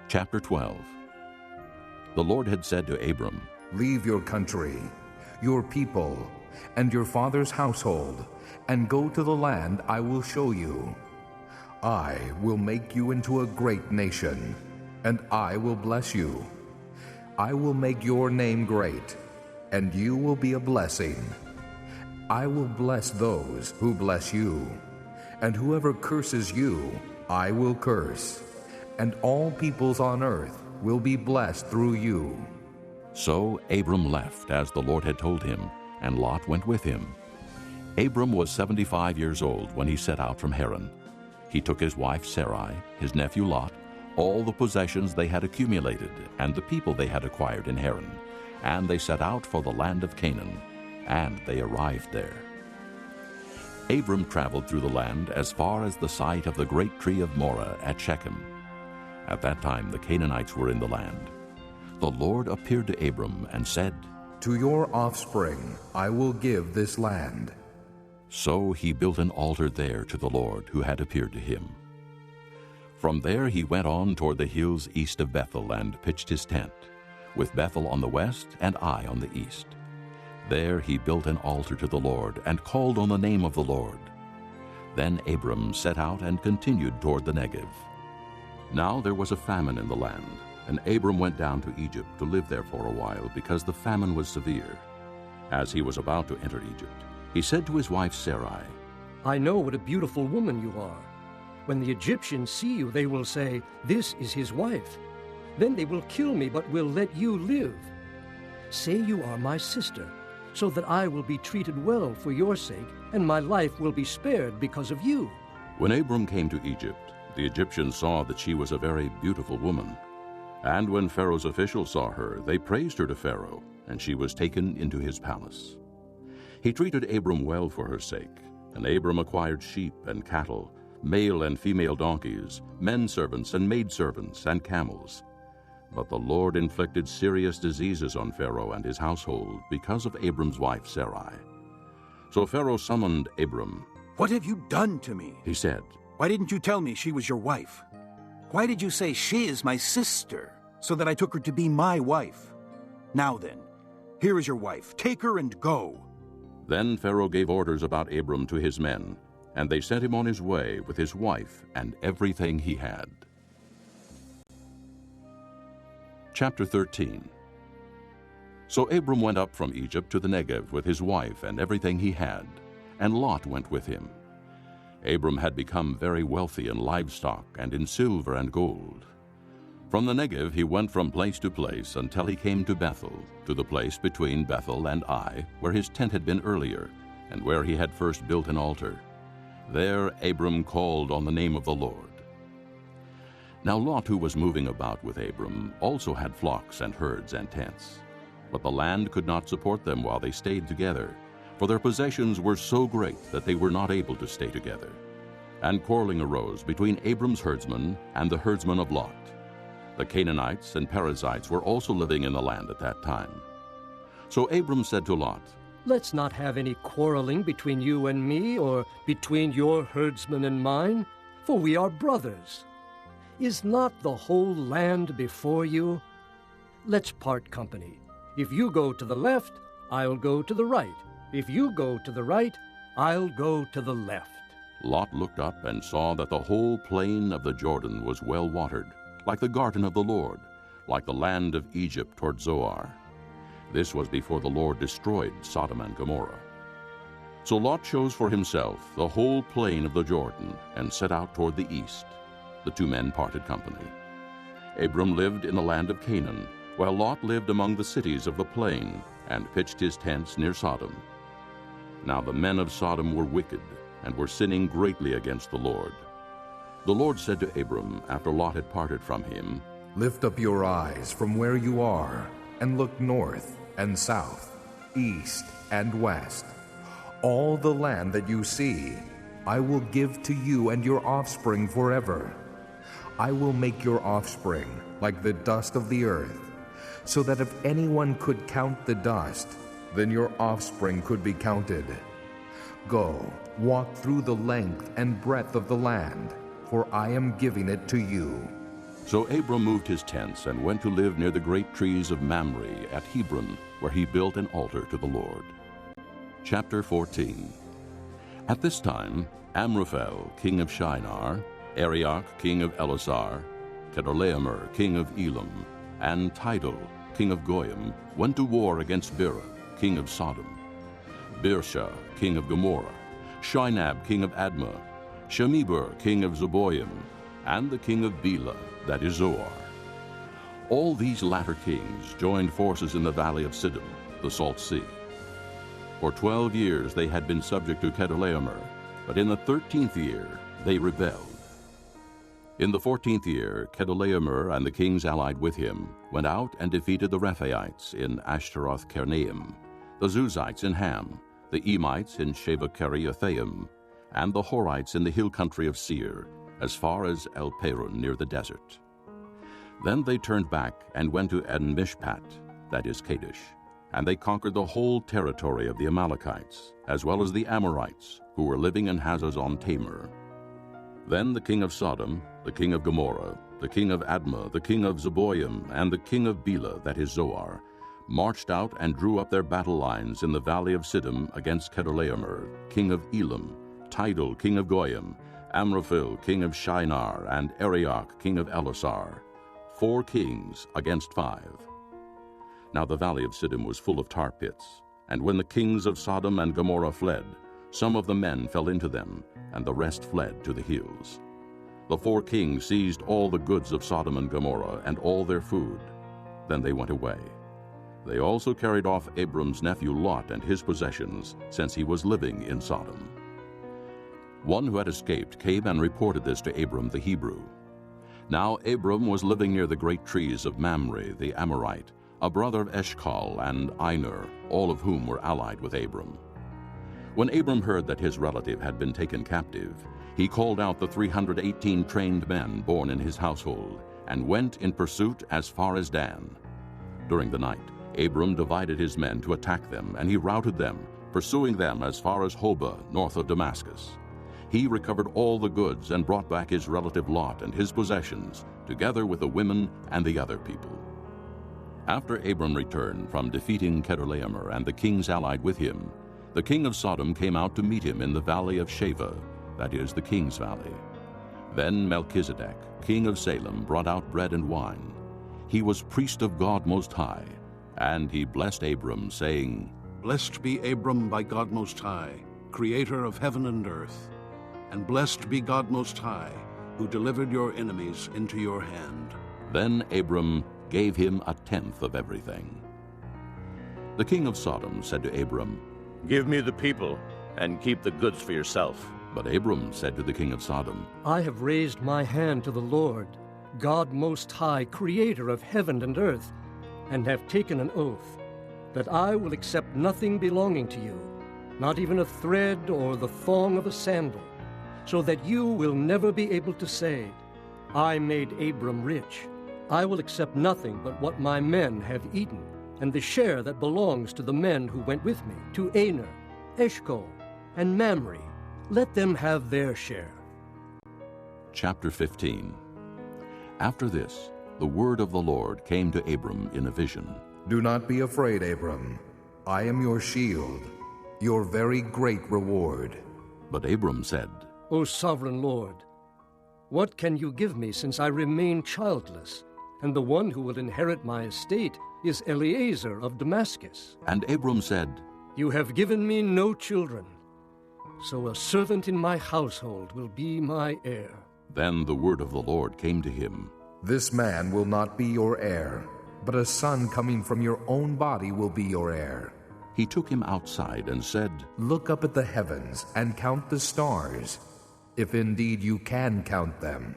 Chapter 12. The Lord had said to Abram, Leave your country, your people, and your father's household, and go to the land I will show you. I will make you into a great nation, and I will bless you. I will make your name great, and you will be a blessing. I will bless those who bless you, and whoever curses you, I will curse, and all peoples on earth will be blessed through you. So Abram left as the Lord had told him, and Lot went with him. Abram was 75 years old when he set out from Haran. He took his wife Sarai, his nephew Lot, all the possessions they had accumulated, and the people they had acquired in Haran, and they set out for the land of Canaan, and they arrived there. Abram traveled through the land as far as the site of the great tree of Moreh at Shechem. At that time the Canaanites were in the land. The Lord appeared to Abram and said, To your offspring I will give this land. So he built an altar there to the Lord who had appeared to him. From there he went on toward the hills east of Bethel and pitched his tent, with Bethel on the west and Ai on the east. There he built an altar to the Lord and called on the name of the Lord. Then Abram set out and continued toward the Negev. Now there was a famine in the land, and Abram went down to Egypt to live there for a while because the famine was severe. As he was about to enter Egypt, he said to his wife Sarai, I know what a beautiful woman you are. When the Egyptians see you, they will say, This is his wife. Then they will kill me, but will let you live. Say you are my sister, so that I will be treated well for your sake, and my life will be spared because of you. When Abram came to Egypt, the Egyptians saw that she was a very beautiful woman. And when Pharaoh's officials saw her, they praised her to Pharaoh, and she was taken into his palace. He treated Abram well for her sake, and Abram acquired sheep and cattle, male and female donkeys, men servants and maidservants, and camels. But the Lord inflicted serious diseases on Pharaoh and his household because of Abram's wife Sarai. So Pharaoh summoned Abram. What have you done to me? He said, Why didn't you tell me she was your wife? Why did you say she is my sister, so that I took her to be my wife? Now then, here is your wife. Take her and go. Then Pharaoh gave orders about Abram to his men, and they sent him on his way with his wife and everything he had. Chapter 13. So Abram went up from Egypt to the Negev with his wife and everything he had, and Lot went with him. Abram had become very wealthy in livestock and in silver and gold. From the Negev he went from place to place until he came to Bethel, to the place between Bethel and Ai, where his tent had been earlier, and where he had first built an altar. There Abram called on the name of the Lord. Now Lot, who was moving about with Abram, also had flocks and herds and tents. But the land could not support them while they stayed together, for their possessions were so great that they were not able to stay together. And quarreling arose between Abram's herdsmen and the herdsmen of Lot. The Canaanites and Perizzites were also living in the land at that time. So Abram said to Lot, Let's not have any quarreling between you and me, or between your herdsmen and mine, for we are brothers. Is not the whole land before you? Let's part company. If you go to the left, I'll go to the right. If you go to the right, I'll go to the left. Lot looked up and saw that the whole plain of the Jordan was well watered, like the garden of the Lord, like the land of Egypt toward Zoar. This was before the Lord destroyed Sodom and Gomorrah. So Lot chose for himself the whole plain of the Jordan and set out toward the east. The two men parted company. Abram lived in the land of Canaan, while Lot lived among the cities of the plain and pitched his tents near Sodom. Now the men of Sodom were wicked and were sinning greatly against the Lord. The Lord said to Abram after Lot had parted from him, Lift up your eyes from where you are, and look north and south, east and west. All the land that you see, I will give to you and your offspring forever. I will make your offspring like the dust of the earth, so that if anyone could count the dust, then your offspring could be counted. Go, walk through the length and breadth of the land, for I am giving it to you. So Abram moved his tents and went to live near the great trees of Mamre at Hebron, where he built an altar to the Lord. Chapter 14. At this time, Amraphel, king of Shinar, Arioch, king of Elasar, Chedorlaomer, king of Elam, and Tidal, king of Goyim, went to war against Bera, king of Sodom, Birsha, king of Gomorrah, Shinab, king of Admah, Shemeber, king of Zeboim, and the king of Bela, that is Zoar. All these latter kings joined forces in the valley of Siddim, the Salt Sea. For 12 years they had been subject to Chedorlaomer, but in the 13th year they rebelled. In the 14th year, Chedorlaomer and the kings allied with him went out and defeated the Rephaites in Ashtaroth-Karnaim, the Zuzites in Ham, the Emites in Sheba-Kiriathaim, and the Horites in the hill country of Seir, as far as El-Perun near the desert. Then they turned back and went to En-Mishpat, that is Kadesh, and they conquered the whole territory of the Amalekites, as well as the Amorites, who were living in Hazazon-Tamar. Then the king of Sodom, the king of Gomorrah, the king of Admah, the king of Zeboim, and the king of Bela, that is Zoar, marched out and drew up their battle lines in the valley of Siddim against Chedorlaomer, king of Elam, Tidal, king of Goyim, Amraphel, king of Shinar, and Arioch, king of Elasar, 4 kings against 5. Now the valley of Siddim was full of tar pits, and when the kings of Sodom and Gomorrah fled, some of the men fell into them, and the rest fled to the hills. The 4 kings seized all the goods of Sodom and Gomorrah and all their food. Then they went away. They also carried off Abram's nephew Lot and his possessions, since he was living in Sodom. One who had escaped came and reported this to Abram the Hebrew. Now Abram was living near the great trees of Mamre the Amorite, a brother of Eshcol and Aner, all of whom were allied with Abram. When Abram heard that his relative had been taken captive, he called out the 318 trained men born in his household, and went in pursuit as far as Dan. During the night, Abram divided his men to attack them, and he routed them, pursuing them as far as Hobah, north of Damascus. He recovered all the goods and brought back his relative Lot and his possessions, together with the women and the other people. After Abram returned from defeating Chedorlaomer and the kings allied with him, the king of Sodom came out to meet him in the valley of Sheva, that is, the king's valley. Then Melchizedek, king of Salem, brought out bread and wine. He was priest of God Most High, and he blessed Abram, saying, Blessed be Abram by God Most High, creator of heaven and earth. And blessed be God Most High, who delivered your enemies into your hand. Then Abram gave him 1/10 of everything. The king of Sodom said to Abram, Give me the people, and keep the goods for yourself. But Abram said to the king of Sodom, I have raised my hand to the Lord, God Most High, creator of heaven and earth, and have taken an oath that I will accept nothing belonging to you, not even a thread or the thong of a sandal, so that you will never be able to say, I made Abram rich. I will accept nothing but what my men have eaten, and the share that belongs to the men who went with me, to Aner, Eshcol, and Mamre. Let them have their share. Chapter 15. After this, the word of the Lord came to Abram in a vision. Do not be afraid, Abram. I am your shield, your very great reward. But Abram said, O sovereign Lord, what can you give me since I remain childless, and the one who will inherit my estate is Eliezer of Damascus? And Abram said, You have given me no children, so a servant in my household will be my heir. Then the word of the Lord came to him. This man will not be your heir, but a son coming from your own body will be your heir. He took him outside and said, Look up at the heavens and count the stars, if indeed you can count them.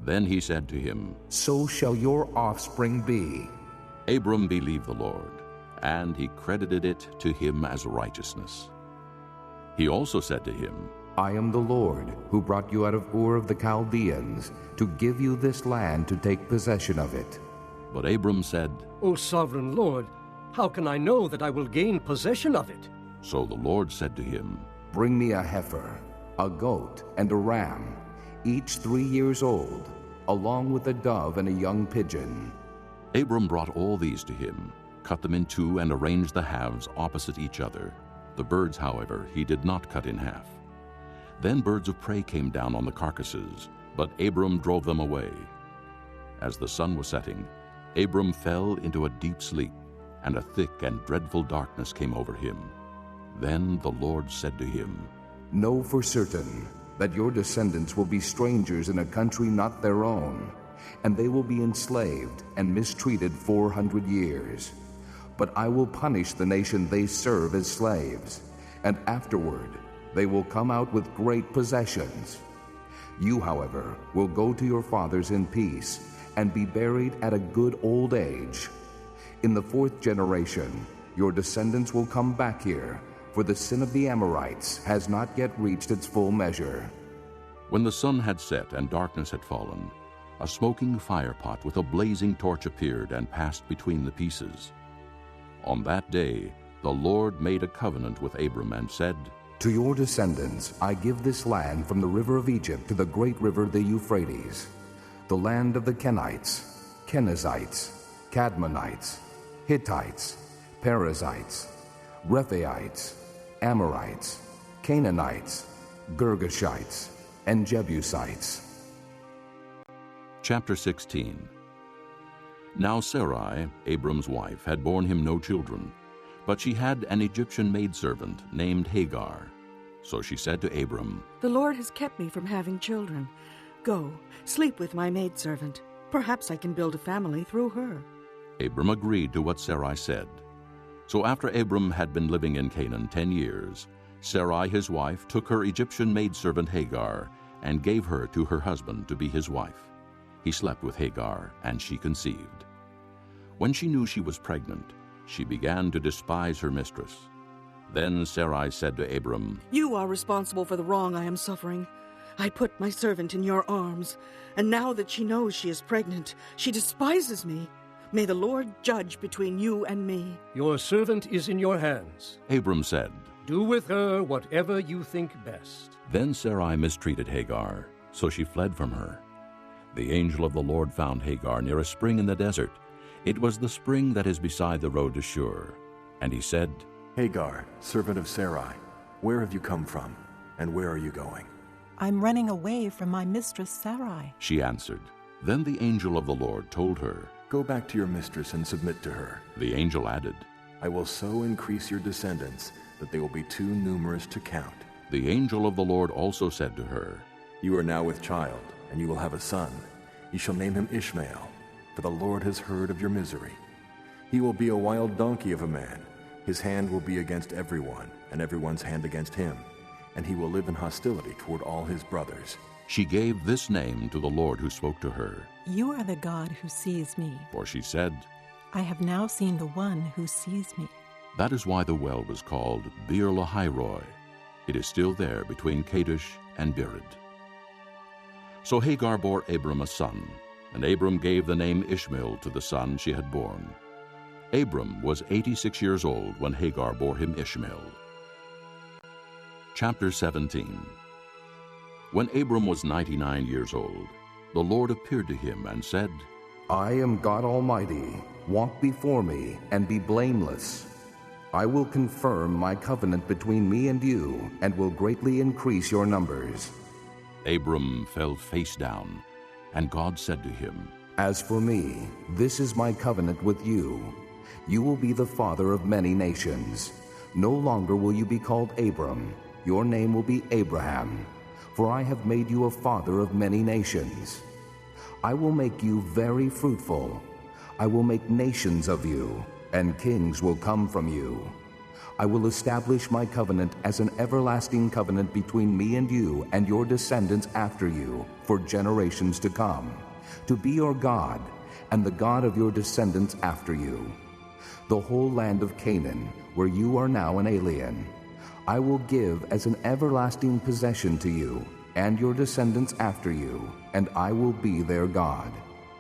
Then he said to him, So shall your offspring be. Abram believed the Lord, and he credited it to him as righteousness. He also said to him, I am the Lord, who brought you out of Ur of the Chaldeans, to give you this land to take possession of it. But Abram said, O sovereign Lord, how can I know that I will gain possession of it? So the Lord said to him, Bring me a heifer, a goat, and a ram, each 3 years old, along with a dove and a young pigeon. Abram brought all these to him, cut them in two, and arranged the halves opposite each other. The birds, however, he did not cut in half. Then birds of prey came down on the carcasses, but Abram drove them away. As the sun was setting, Abram fell into a deep sleep, and a thick and dreadful darkness came over him. Then the Lord said to him, Know for certain that your descendants will be strangers in a country not their own, and they will be enslaved and mistreated 400 years. But I will punish the nation they serve as slaves, and afterward they will come out with great possessions. You, however, will go to your fathers in peace and be buried at a good old age. In the 4th generation, your descendants will come back here, for the sin of the Amorites has not yet reached its full measure. When the sun had set and darkness had fallen, a smoking firepot with a blazing torch appeared and passed between the pieces. On that day, the Lord made a covenant with Abram and said, To your descendants I give this land from the river of Egypt to the great river the Euphrates, the land of the Kenites, Kenizzites, Cadmonites, Hittites, Perizzites, Rephaites, Amorites, Canaanites, Girgashites, and Jebusites. Chapter 16. Now Sarai, Abram's wife, had borne him no children, but she had an Egyptian maidservant named Hagar. So she said to Abram, The Lord has kept me from having children. Go, sleep with my maidservant. Perhaps I can build a family through her. Abram agreed to what Sarai said. So after Abram had been living in Canaan 10 years, Sarai his wife took her Egyptian maidservant Hagar and gave her to her husband to be his wife. He slept with Hagar, and she conceived. When she knew she was pregnant, she began to despise her mistress. Then Sarai said to Abram, You are responsible for the wrong I am suffering. I put my servant in your arms, and now that she knows she is pregnant, she despises me. May the Lord judge between you and me. Your servant is in your hands. Abram said, Do with her whatever you think best. Then Sarai mistreated Hagar, so she fled from her. The angel of the Lord found Hagar near a spring in the desert. It was the spring that is beside the road to Shur. And he said, Hagar, servant of Sarai, where have you come from, and where are you going? I'm running away from my mistress Sarai. She answered. Then the angel of the Lord told her, Go back to your mistress and submit to her. The angel added, I will so increase your descendants that they will be too numerous to count. The angel of the Lord also said to her, You are now with child, and you will have a son. You shall name him Ishmael, for the Lord has heard of your misery. He will be a wild donkey of a man. His hand will be against everyone, and everyone's hand against him, and he will live in hostility toward all his brothers. She gave this name to the Lord who spoke to her. You are the God who sees me. For she said, I have now seen the one who sees me. That is why the well was called Beer Lahairoi. It is still there between Kadesh and Bered. So Hagar bore Abram a son, and Abram gave the name Ishmael to the son she had borne. Abram was 86 years old when Hagar bore him Ishmael. Chapter 17. When Abram was 99 years old, the Lord appeared to him and said, I am God Almighty. Walk before me and be blameless. I will confirm my covenant between me and you, and will greatly increase your numbers. Abram fell face down, and God said to him, As for me, this is my covenant with you. You will be the father of many nations. No longer will you be called Abram. Your name will be Abraham, for I have made you a father of many nations. I will make you very fruitful. I will make nations of you, and kings will come from you. I will establish my covenant as an everlasting covenant between me and you and your descendants after you for generations to come, to be your God and the God of your descendants after you. The whole land of Canaan, where you are now an alien, I will give as an everlasting possession to you and your descendants after you, and I will be their God.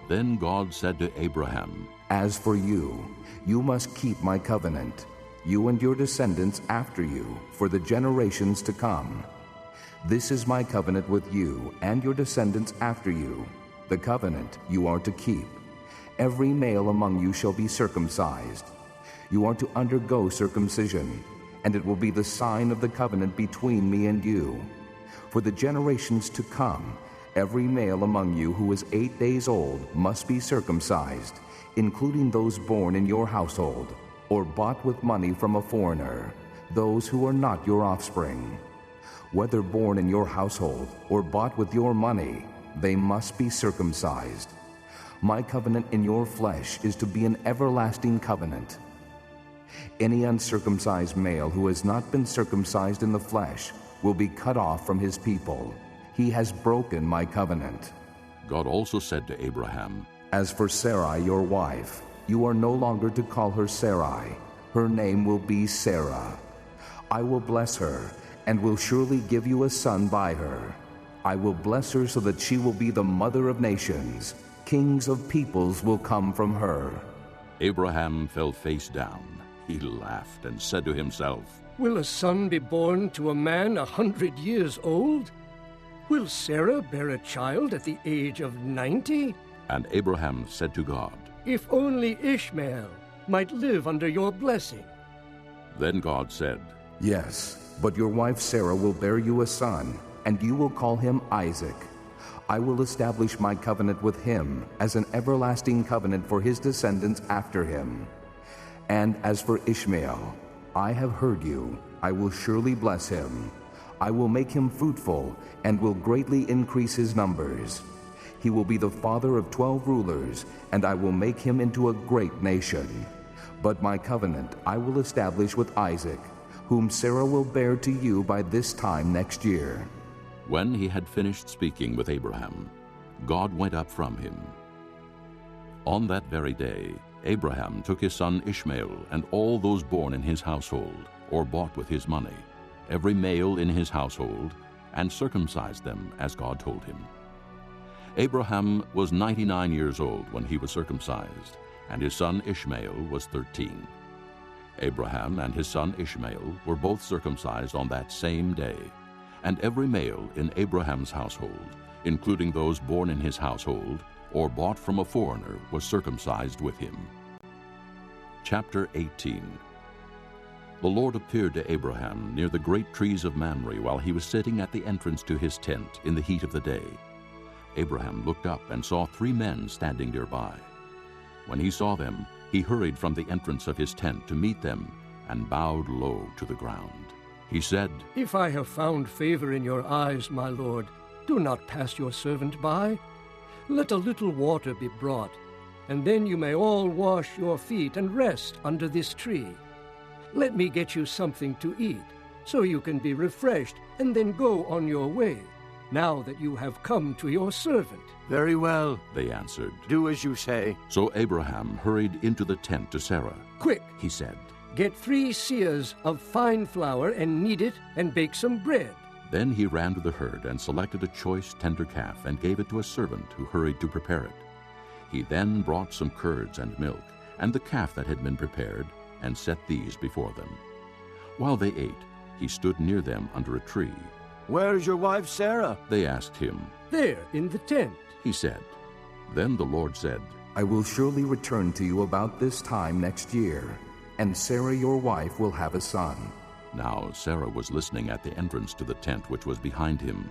Then God said to Abraham, As for you, you must keep my covenant, you and your descendants after you, for the generations to come. This is my covenant with you and your descendants after you, The covenant you are to keep. Every male among you shall be circumcised. You are to undergo circumcision, and it will be the sign of the covenant between me and you. For the generations to come, every male among you who is 8 days old must be circumcised, including those born in your household, or bought with money from a foreigner, those who are not your offspring. Whether born in your household or bought with your money, they must be circumcised. My covenant in your flesh is to be an everlasting covenant. Any uncircumcised male who has not been circumcised in the flesh will be cut off from his people. He has broken my covenant. God also said to Abraham, As for Sarai, your wife, you are no longer to call her Sarai. Her name will be Sarah. I will bless her, and will surely give you a son by her. I will bless her so that she will be the mother of nations. Kings of peoples will come from her. Abraham fell face down. He laughed and said to himself, Will a son be born to a man 100 years old? Will Sarah bear a child at the age of 90? And Abraham said to God, If only Ishmael might live under your blessing. Then God said, Yes, but your wife Sarah will bear you a son, and you will call him Isaac. I will establish my covenant with him as an everlasting covenant for his descendants after him. And as for Ishmael, I have heard you. I will surely bless him. I will make him fruitful and will greatly increase his numbers. He will be the father of 12 rulers, and I will make him into a great nation. But my covenant I will establish with Isaac, whom Sarah will bear to you by this time next year. When he had finished speaking with Abraham, God went up from him. On that very day, Abraham took his son Ishmael and all those born in his household, or bought with his money, every male in his household, and circumcised them as God told him. Abraham was 99 years old when he was circumcised, and his son Ishmael was 13. Abraham and his son Ishmael were both circumcised on that same day, and every male in Abraham's household, including those born in his household, or bought from a foreigner, was circumcised with him. Chapter 18. The Lord appeared to Abraham near the great trees of Mamre while he was sitting at the entrance to his tent in the heat of the day. Abraham looked up and saw 3 men standing nearby. When he saw them, he hurried from the entrance of his tent to meet them and bowed low to the ground. He said, If I have found favor in your eyes, my lord, do not pass your servant by. Let a little water be brought, and then you may all wash your feet and rest under this tree. Let me get you something to eat, so you can be refreshed, and then go on your way, now that you have come to your servant. Very well, they answered. do as you say. So Abraham hurried into the tent to Sarah. Quick, He said, get 3 seahs of fine flour and knead it and bake some bread. Then he ran to the herd and selected a choice tender calf and gave it to a servant who hurried to prepare it. He then brought some curds and milk and the calf that had been prepared and set these before them. While they ate, he stood near them under a tree. Where is your wife Sarah? They asked him. There, in the tent. He said. Then the Lord said, I will surely return to you about this time next year, and Sarah your wife will have a son. Now Sarah was listening at the entrance to the tent which was behind him.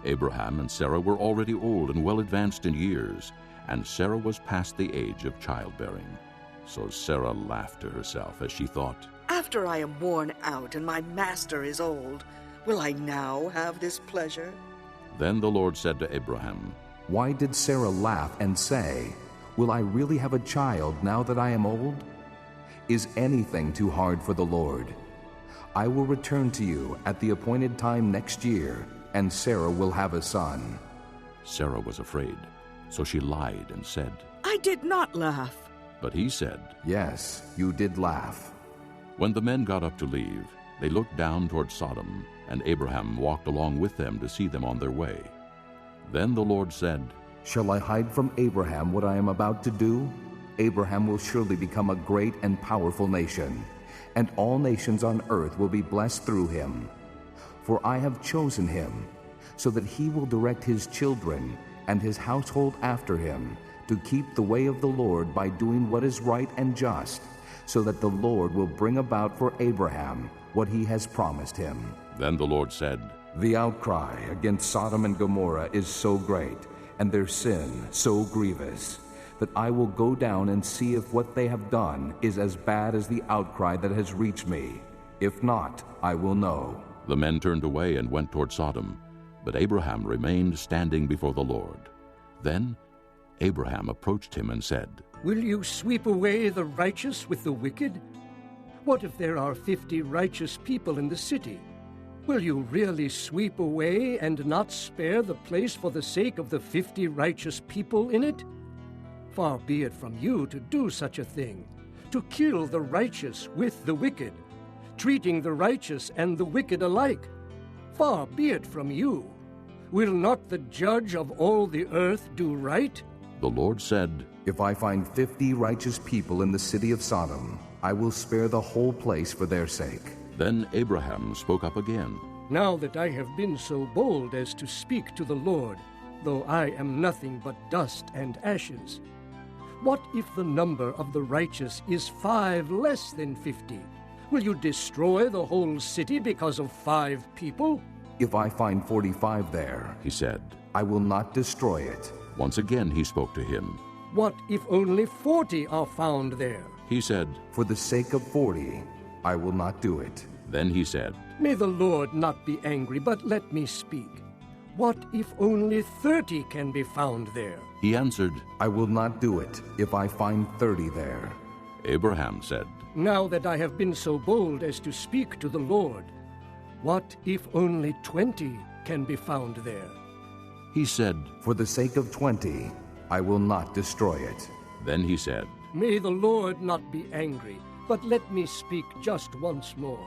Abraham and Sarah were already old and well advanced in years, and Sarah was past the age of childbearing. So Sarah laughed to herself as she thought, After I am worn out and my master is old, will I now have this pleasure? Then the Lord said to Abraham, Why did Sarah laugh and say, Will I really have a child now that I am old? Is anything too hard for the Lord? I will return to you at the appointed time next year, and Sarah will have a son. Sarah was afraid, so she lied and said, I did not laugh. But he said, Yes, you did laugh. When the men got up to leave, they looked down toward Sodom, and Abraham walked along with them to see them on their way. Then the Lord said, Shall I hide from Abraham what I am about to do? Abraham will surely become a great and powerful nation, and all nations on earth will be blessed through him. For I have chosen him, so that he will direct his children and his household after him, to keep the way of the Lord by doing what is right and just, so that the Lord will bring about for Abraham what he has promised him. Then the Lord said, The outcry against Sodom and Gomorrah is so great, and their sin so grievous, that I will go down and see if what they have done is as bad as the outcry that has reached me. If not, I will know. The men turned away and went toward Sodom, but Abraham remained standing before the Lord. Then Abraham approached him and said, Will you sweep away the righteous with the wicked? What if there are 50 righteous people in the city? Will you really sweep away and not spare the place for the sake of the 50 righteous people in it? Far be it from you to do such a thing, to kill the righteous with the wicked, treating the righteous and the wicked alike. Far be it from you. Will not the judge of all the earth do right? The Lord said, If I find 50 righteous people in the city of Sodom, I will spare the whole place for their sake. Then Abraham spoke up again. Now that I have been so bold as to speak to the Lord, though I am nothing but dust and ashes, what if the number of the righteous is 5 less than 50? Will you destroy the whole city because of 5 people? If I find 45 there, He said. I will not destroy it. Once again he spoke to him. What if only 40 are found there? He said. For the sake of 40, I will not do it. Then he said, May the Lord not be angry, but let me speak. What if only 30 can be found there? He answered, I will not do it if I find 30 there. Abraham said, Now that I have been so bold as to speak to the Lord, what if only 20 can be found there? He said, For the sake of 20, I will not destroy it. Then he said, May the Lord not be angry, but let me speak just once more.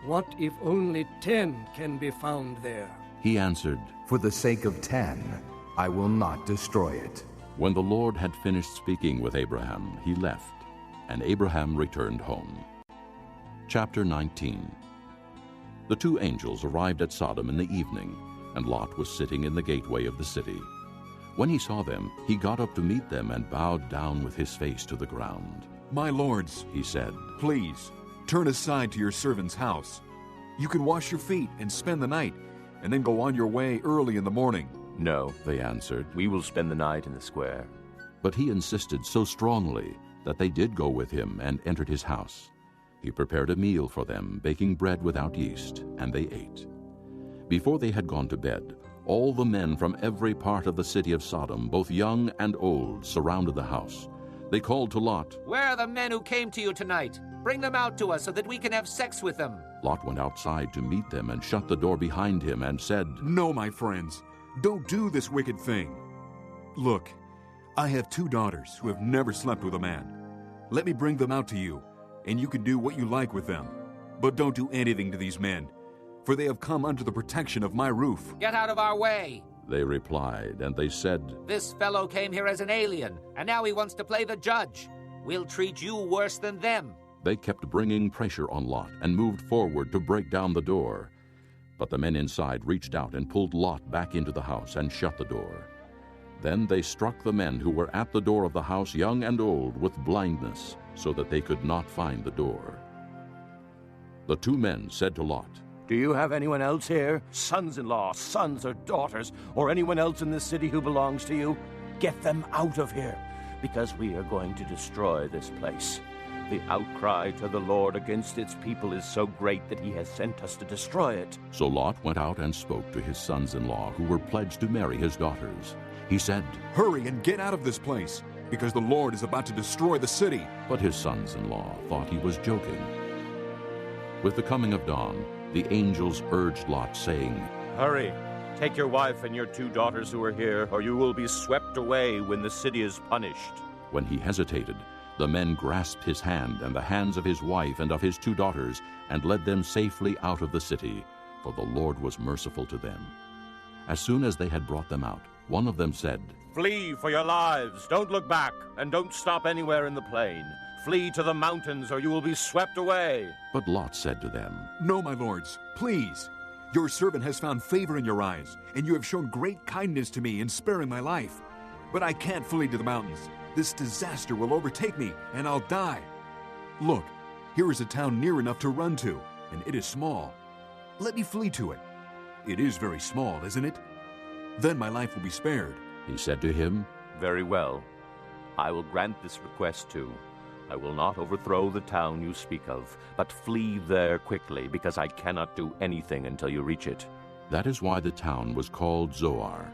What if only 10 can be found there? He answered, For the sake of 10, I will not destroy it. When the Lord had finished speaking with Abraham, he left, and Abraham returned home. Chapter 19. The 2 angels arrived at Sodom in the evening, and Lot was sitting in the gateway of the city. When he saw them, he got up to meet them and bowed down with his face to the ground. My lords, He said, please, turn aside to your servant's house. You can wash your feet and spend the night, and then go on your way early in the morning. No, they answered. we will spend the night in the square. But he insisted so strongly that they did go with him and entered his house. He prepared a meal for them, baking bread without yeast, and they ate. Before they had gone to bed, all the men from every part of the city of Sodom, both young and old, surrounded the house. They called to Lot. Where are the men who came to you tonight? Bring them out to us so that we can have sex with them. Lot went outside to meet them and shut the door behind him and said, No, my friends, don't do this wicked thing. Look, I have 2 daughters who have never slept with a man. Let me bring them out to you, and you can do what you like with them. But don't do anything to these men, for they have come under the protection of my roof. Get out of our way. They replied, and they said, This fellow came here as an alien, and now he wants to play the judge. We'll treat you worse than them. They kept bringing pressure on Lot and moved forward to break down the door. But the men inside reached out and pulled Lot back into the house and shut the door. Then they struck the men who were at the door of the house, young and old, with blindness, so that they could not find the door. The 2 men said to Lot, Do you have anyone else here? Sons-in-law, sons or daughters, or anyone else in this city who belongs to you? Get them out of here, because we are going to destroy this place. The outcry to the Lord against its people is so great that he has sent us to destroy it. So Lot went out and spoke to his sons-in-law, who were pledged to marry his daughters. He said, Hurry and get out of this place, because the Lord is about to destroy the city. But his sons-in-law thought he was joking. With the coming of dawn, the angels urged Lot, saying, Hurry, take your wife and your 2 daughters who are here, or you will be swept away when the city is punished. When he hesitated, the men grasped his hand and the hands of his wife and of his 2 daughters and led them safely out of the city, for the Lord was merciful to them. As soon as they had brought them out, one of them said, Flee for your lives. Don't look back, and don't stop anywhere in the plain. Flee to the mountains, or you will be swept away. But Lot said to them, No, my lords, please. Your servant has found favor in your eyes, and you have shown great kindness to me in sparing my life. But I can't flee to the mountains. This disaster will overtake me, and I'll die. Look, here is a town near enough to run to, and it is small. Let me flee to it. It is very small, isn't it? Then my life will be spared." He said to him, "Very well. I will grant this request too. I will not overthrow the town you speak of, but flee there quickly, because I cannot do anything until you reach it." That is why the town was called Zoar.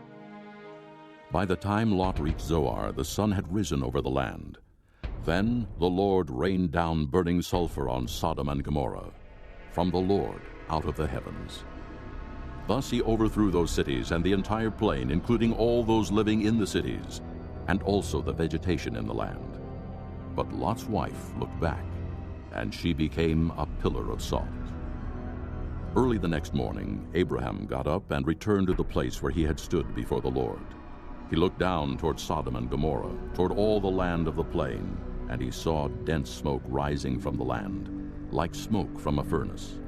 By the time Lot reached Zoar, the sun had risen over the land. Then the Lord rained down burning sulfur on Sodom and Gomorrah, from the Lord out of the heavens. Thus he overthrew those cities and the entire plain, including all those living in the cities, and also the vegetation in the land. But Lot's wife looked back, and she became a pillar of salt. Early the next morning, Abraham got up and returned to the place where he had stood before the Lord. He looked down toward Sodom and Gomorrah, toward all the land of the plain, and he saw dense smoke rising from the land, like smoke from a furnace.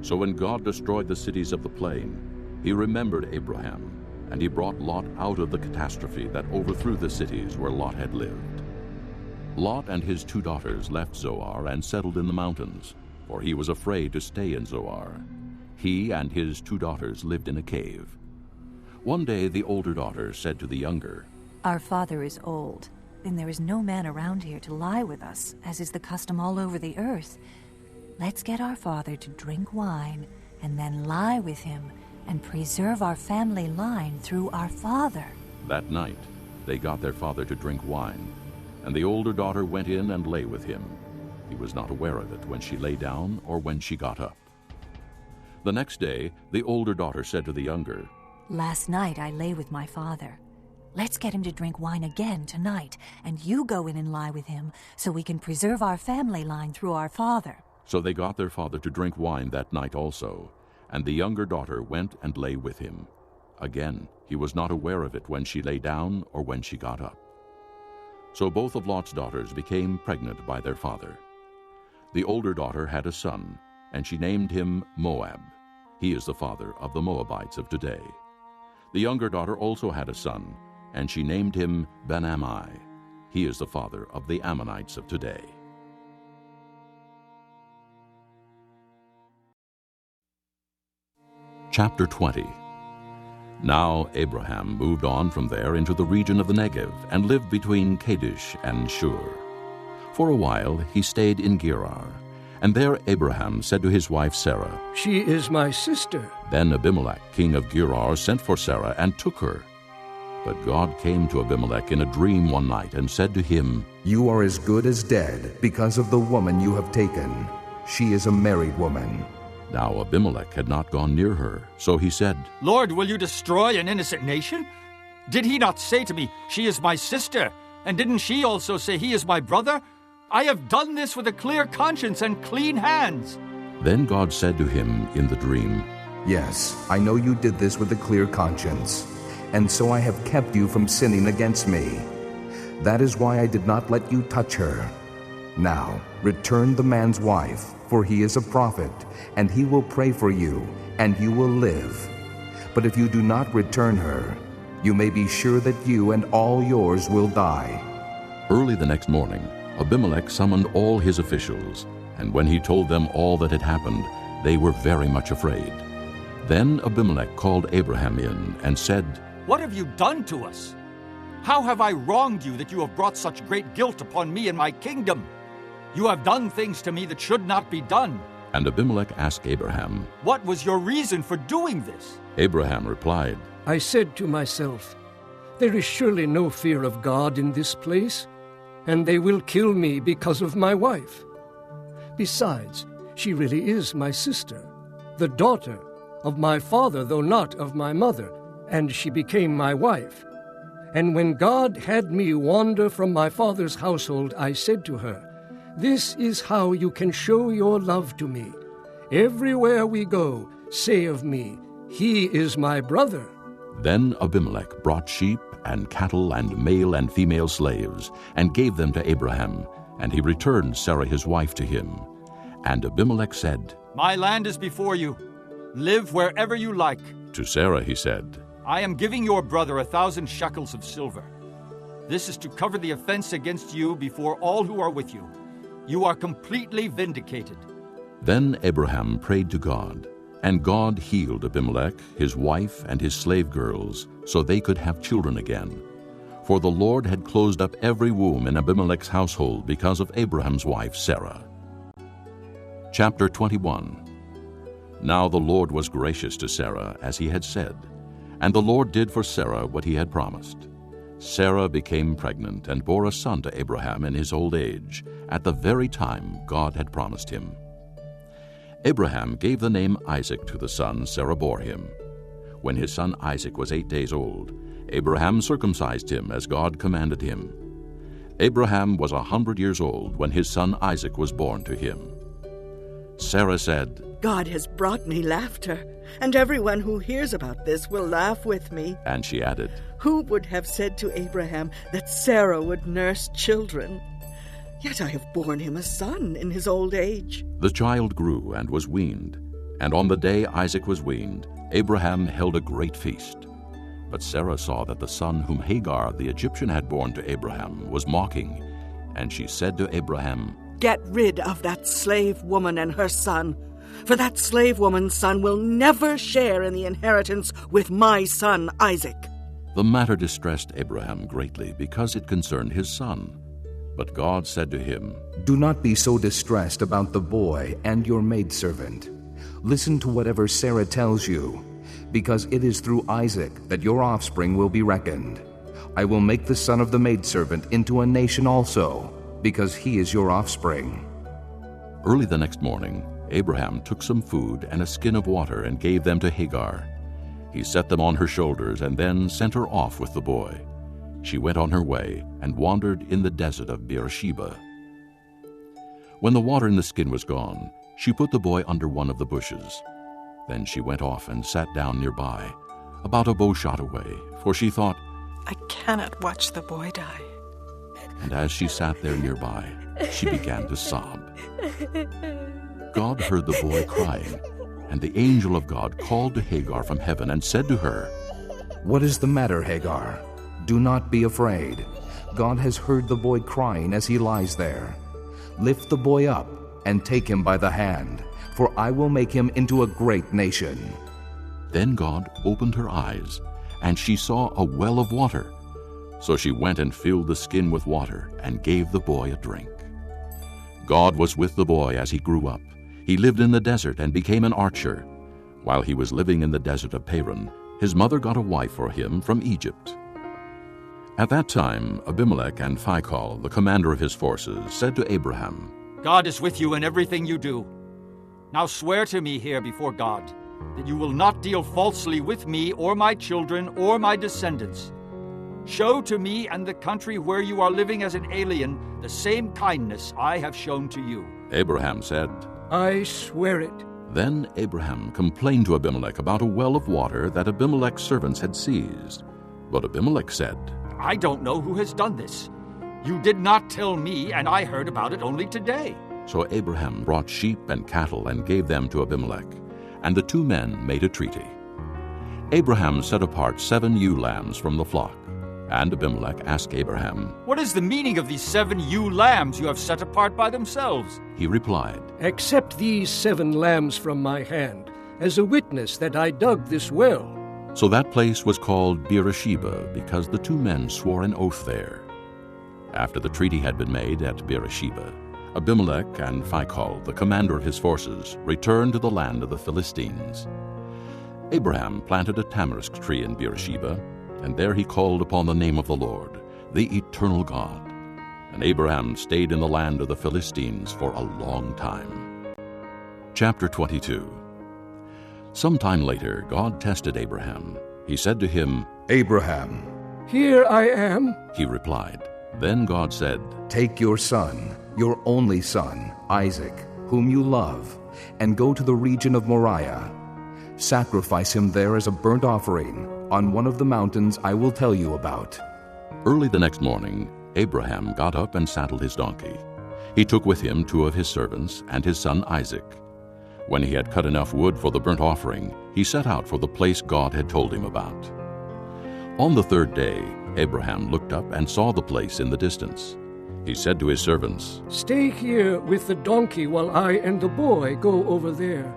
So when God destroyed the cities of the plain, he remembered Abraham, and he brought Lot out of the catastrophe that overthrew the cities where Lot had lived. Lot and his 2 daughters left Zoar and settled in the mountains, for he was afraid to stay in Zoar. He and his 2 daughters lived in a cave. One day the older daughter said to the younger, "Our father is old, and there is no man around here to lie with us, as is the custom all over the earth. Let's get our father to drink wine, and then lie with him, and preserve our family line through our father." That night they got their father to drink wine, and the older daughter went in and lay with him. He was not aware of it when she lay down or when she got up. The next day the older daughter said to the younger, "Last night I lay with my father. Let's get him to drink wine again tonight, and you go in and lie with him, so we can preserve our family line through our father." So they got their father to drink wine that night also, and the younger daughter went and lay with him. Again, he was not aware of it when she lay down or when she got up. So both of Lot's daughters became pregnant by their father. The older daughter had a son, and she named him Moab. He is the father of the Moabites of today. The younger daughter also had a son, and she named him Ben-Ammi. He is the father of the Ammonites of today. Chapter 20. Now Abraham moved on from there into the region of the Negev and lived between Kadesh and Shur. For a while he stayed in Gerar, and there Abraham said to his wife Sarah, "She is my sister." Then Abimelech, king of Gerar, sent for Sarah and took her. But God came to Abimelech in a dream one night and said to him, "You are as good as dead because of the woman you have taken. She is a married woman." Now Abimelech had not gone near her, so he said, "Lord, will you destroy an innocent nation? Did he not say to me, 'She is my sister'? And didn't she also say, 'He is my brother'? I have done this with a clear conscience and clean hands." Then God said to him in the dream, "Yes, I know you did this with a clear conscience, and so I have kept you from sinning against me. That is why I did not let you touch her. Now, return the man's wife, for he is a prophet, and he will pray for you, and you will live. But if you do not return her, you may be sure that you and all yours will die." Early the next morning, Abimelech summoned all his officials, and when he told them all that had happened, they were very much afraid. Then Abimelech called Abraham in and said, "What have you done to us? How have I wronged you that you have brought such great guilt upon me and my kingdom? You have done things to me that should not be done." And Abimelech asked Abraham, "What was your reason for doing this?" Abraham replied, "I said to myself, there is surely no fear of God in this place, and they will kill me because of my wife. Besides, she really is my sister, the daughter of my father, though not of my mother, and she became my wife. And when God had me wander from my father's household, I said to her, 'This is how you can show your love to me. Everywhere we go, say of me, he is my brother.'" Then Abimelech brought sheep and cattle and male and female slaves, and gave them to Abraham, and he returned Sarah his wife to him. And Abimelech said, "My land is before you. Live wherever you like. To Sarah he said, I am giving your brother 1,000 shekels of silver. This is to cover the offense against you before all who are with you. You are completely vindicated. Then Abraham prayed to God, and God healed Abimelech, his wife, and his slave girls, so they could have children again. For the Lord had closed up every womb in Abimelech's household because of Abraham's wife Sarah. Chapter 21. Now the Lord was gracious to Sarah, as he had said, and the Lord did for Sarah what he had promised. Sarah became pregnant and bore a son to Abraham in his old age, at the very time God had promised him. Abraham gave the name Isaac to the son Sarah bore him. When his son Isaac was 8 days old, Abraham circumcised him as God commanded him. Abraham was 100 years old when his son Isaac was born to him. Sarah said, God has brought me laughter, and everyone who hears about this will laugh with me. And she added, Who would have said to Abraham that Sarah would nurse children? Yet I have borne him a son in his old age. The child grew and was weaned, and on the day Isaac was weaned, Abraham held a great feast. But Sarah saw that the son whom Hagar the Egyptian had borne to Abraham was mocking, and she said to Abraham, Get rid of that slave woman and her son, for that slave woman's son will never share in the inheritance with my son Isaac. The matter distressed Abraham greatly because it concerned his son. But God said to him, Do not be so distressed about the boy and your maidservant. Listen to whatever Sarah tells you, because it is through Isaac that your offspring will be reckoned. I will make the son of the maidservant into a nation also, because he is your offspring. Early the next morning, Abraham took some food and a skin of water and gave them to Hagar. He set them on her shoulders and then sent her off with the boy. She went on her way and wandered in the desert of Beersheba. When the water in the skin was gone, she put the boy under one of the bushes. Then she went off and sat down nearby, about a bow shot away, for she thought, I cannot watch the boy die. And as she sat there nearby, she began to sob. God heard the boy crying, and the angel of God called to Hagar from heaven and said to her, What is the matter, Hagar? Do not be afraid. God has heard the boy crying as he lies there. Lift the boy up and take him by the hand, for I will make him into a great nation. Then God opened her eyes, and she saw a well of water. So she went and filled the skin with water and gave the boy a drink. God was with the boy as he grew up. He lived in the desert and became an archer. While he was living in the desert of Paran, his mother got a wife for him from Egypt. At that time, Abimelech and Phicol, the commander of his forces, said to Abraham, God is with you in everything you do. Now swear to me here before God that you will not deal falsely with me or my children or my descendants. Show to me and the country where you are living as an alien the same kindness I have shown to you. Abraham said, I swear it. Then Abraham complained to Abimelech about a well of water that Abimelech's servants had seized. But Abimelech said, I don't know who has done this. You did not tell me, and I heard about it only today. So Abraham brought sheep and cattle and gave them to Abimelech, and the two men made a treaty. Abraham set apart 7 ewe lambs from the flock, and Abimelech asked Abraham, What is the meaning of these 7 ewe lambs you have set apart by themselves? He replied, Accept these 7 lambs from my hand, as a witness that I dug this well. So that place was called Beersheba, because the two men swore an oath there. After the treaty had been made at Beersheba, Abimelech and Phicol, the commander of his forces, returned to the land of the Philistines. Abraham planted a tamarisk tree in Beersheba, and there he called upon the name of the Lord, the eternal God. And Abraham stayed in the land of the Philistines for a long time. Chapter 22. Sometime later, God tested Abraham. He said to him, Abraham. Here I am, he replied. Then God said, Take your son, your only son, Isaac, whom you love, and go to the region of Moriah. Sacrifice him there as a burnt offering on one of the mountains I will tell you about. Early the next morning, Abraham got up and saddled his donkey. He took with him 2 of his servants and his son Isaac. When he had cut enough wood for the burnt offering, he set out for the place God had told him about. On the third day, Abraham looked up and saw the place in the distance. He said to his servants, "Stay here with the donkey while I and the boy go over there.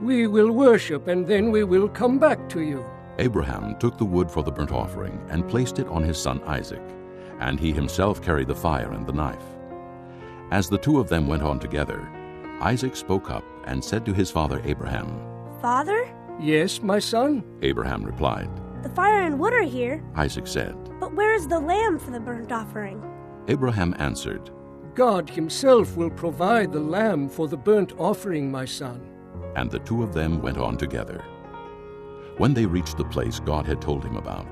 We will worship, and then we will come back to you." Abraham took the wood for the burnt offering and placed it on his son Isaac, and he himself carried the fire and the knife. As the two of them went on together, Isaac spoke up and said to his father Abraham, "Father?" "Yes, my son?" Abraham replied. "The fire and wood are here, Isaac said. but where is the lamb for the burnt offering?" Abraham answered, "God himself will provide the lamb for the burnt offering, my son." And the two of them went on together. When they reached the place God had told him about,